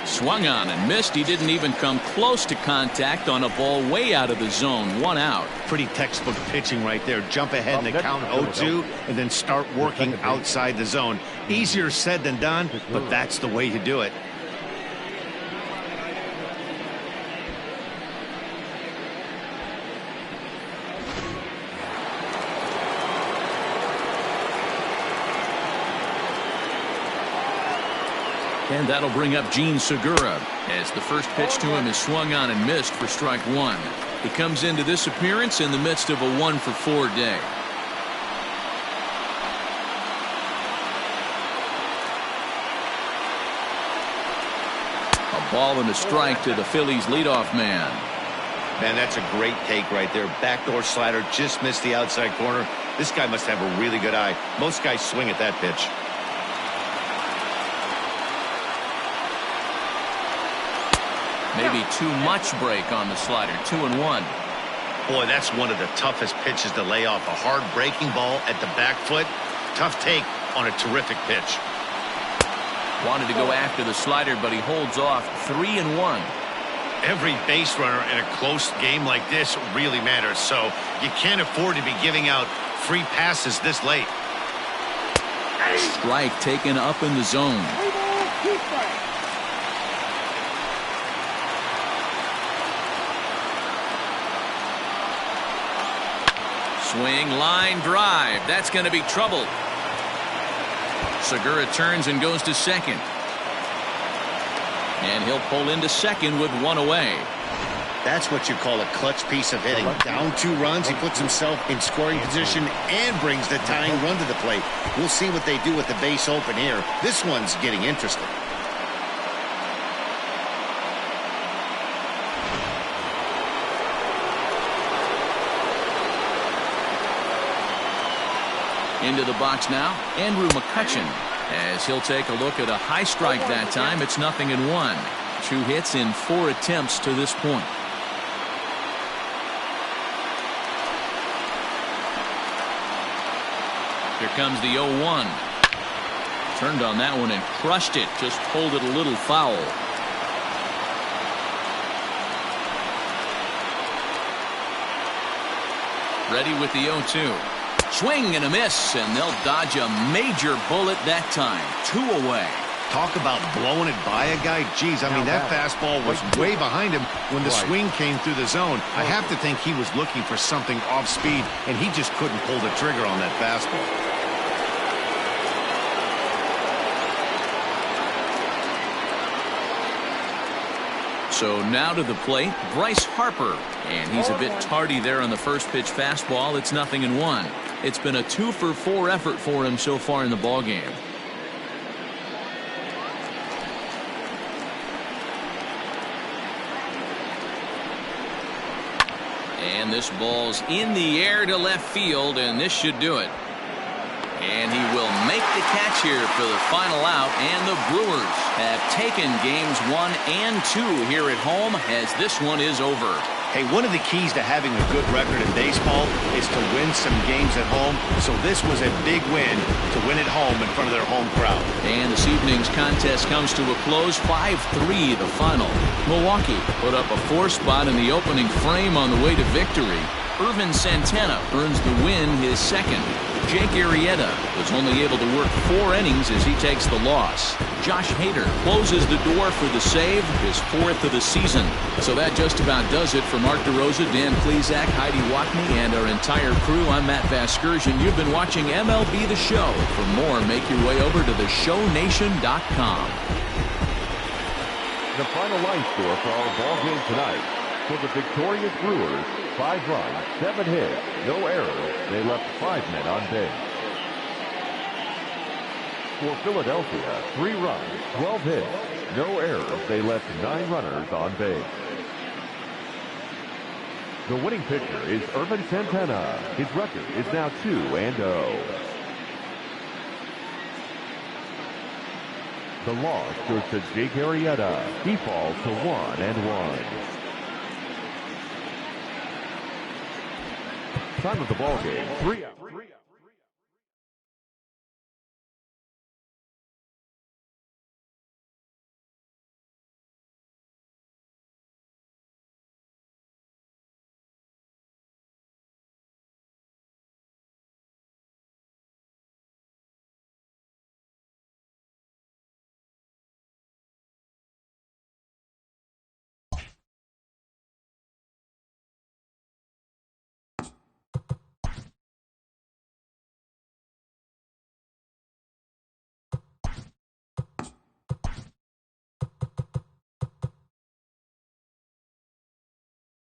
Swung on and missed. He didn't even come close to contact on a ball way out of the zone. 1 out. Pretty textbook pitching right there. Jump ahead in the count 0-2 and then start working outside the zone. Easier said than done, but that's the way to do it. And that'll bring up Gene Segura as the first pitch to him is swung on and missed for strike 1. He comes into this appearance in the midst of a 1-for-4 day. A ball and a strike to the Phillies leadoff man. Man, that's a great take right there. Backdoor slider, just missed the outside corner. This guy must have a really good eye. Most guys swing at that pitch. Maybe too much break on the slider. 2-1. Boy, that's one of the toughest pitches to lay off. A hard breaking ball at the back foot. Tough take on a terrific pitch. Wanted to go after the slider, but he holds off. 3-1. Every base runner in a close game like this really matters, so you can't afford to be giving out free passes this late. Strike taken up in the zone. Swing, line, drive. That's going to be trouble. Segura turns and goes to second. And he'll pull into second with one away. That's what you call a clutch piece of hitting. Down 2 runs, he puts himself in scoring position and brings the tying run to the plate. We'll see what they do with the base open here. This one's getting interesting. Into the box now, Andrew McCutchen, as he'll take a look at a high strike that time. It's 0-1. 2 hits in 4 attempts to this point. Here comes the 0-1. Turned on that one and crushed it. Just pulled it a little foul. Ready with the 0-2. Swing and a miss, and they'll dodge a major bullet that time. 2 away. Talk about blowing it by a guy. Geez, I mean, that fastball was way behind him when the swing came through the zone. I have to think he was looking for something off speed, and he just couldn't pull the trigger on that fastball. So now to the plate, Bryce Harper. And he's a bit tardy there on the first pitch fastball. It's 0-1. It's been a 2-for-4 effort for him so far in the ballgame. And this ball's in the air to left field, and this should do it. And he will make the catch here for the final out, and the Brewers have taken games 1 and 2 here at home, as this one is over. Hey, one of the keys to having a good record in baseball is to win some games at home, so this was a big win to win at home in front of their home crowd. And this evening's contest comes to a close, 5-3 the final. Milwaukee put up a 4 spot in the opening frame on the way to victory. Irvin Santana earns the win, his second. Jake Arrieta was only able to work 4 innings as he takes the loss. Josh Hader closes the door for the save, his 4th of the season. So that just about does it for Mark DeRosa, Dan Plesac, Heidi Watney, and our entire crew. I'm Matt Vasgersian. You've been watching MLB The Show. For more, make your way over to theshownation.com. The final line score for our ball game tonight. For the victorious Brewers, 5 runs, 7 hits, no errors. They left 5 men on base. For Philadelphia, 3 runs, 12 hits, no errors. They left 9 runners on base. The winning pitcher is Irvin Santana. His record is now 2-0. The loss goes to Jake Arrieta. He falls to 1-1. Time of the ball game, 3 out.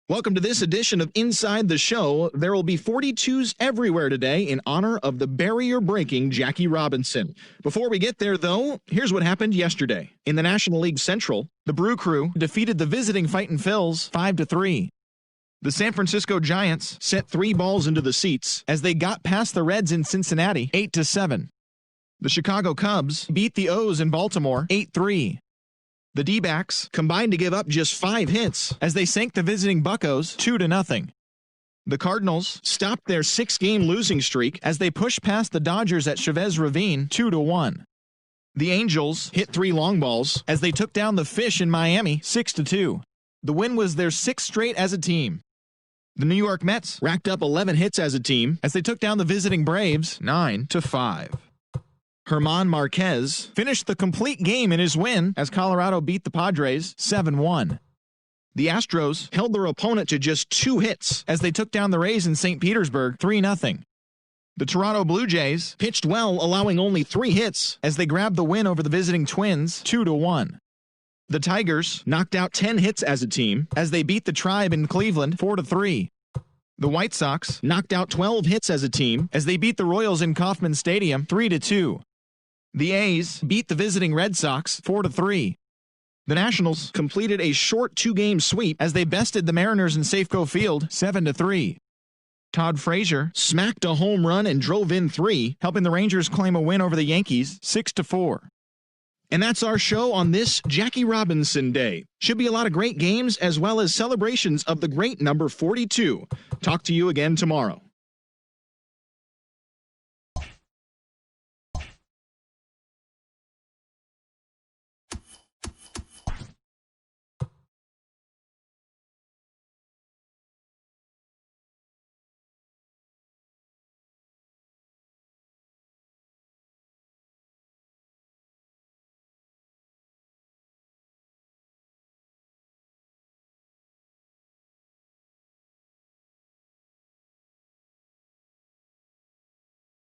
Welcome to this edition of Inside the Show. There will be 42s everywhere today in honor of the barrier-breaking Jackie Robinson. Before we get there, though, here's what happened yesterday. In the National League Central, the Brew Crew defeated the visiting Fightin' Phils 5-3. The San Francisco Giants set 3 balls into the seats as they got past the Reds in Cincinnati 8-7. The Chicago Cubs beat the O's in Baltimore 8-3. The D-backs combined to give up just 5 hits as they sank the visiting Buccos 2-0. The Cardinals stopped their 6-game losing streak as they pushed past the Dodgers at Chavez Ravine 2-1. The Angels hit 3 long balls as they took down the Fish in Miami 6-2. The win was their 6th straight as a team. The New York Mets racked up 11 hits as a team as they took down the visiting Braves 9-5. German Marquez finished the complete game in his win as Colorado beat the Padres 7-1. The Astros held their opponent to just 2 hits as they took down the Rays in St. Petersburg 3-0. The Toronto Blue Jays pitched well, allowing only 3 hits as they grabbed the win over the visiting Twins 2-1. The Tigers knocked out 10 hits as a team as they beat the Tribe in Cleveland 4-3. The White Sox knocked out 12 hits as a team as they beat the Royals in Kauffman Stadium 3-2. The A's beat the visiting Red Sox 4-3. The Nationals completed a short 2-game sweep as they bested the Mariners in Safeco Field 7-3. Todd Frazier smacked a home run and drove in 3, helping the Rangers claim a win over the Yankees 6-4. And that's our show on this Jackie Robinson Day. Should be a lot of great games as well as celebrations of the great number 42. Talk to you again tomorrow.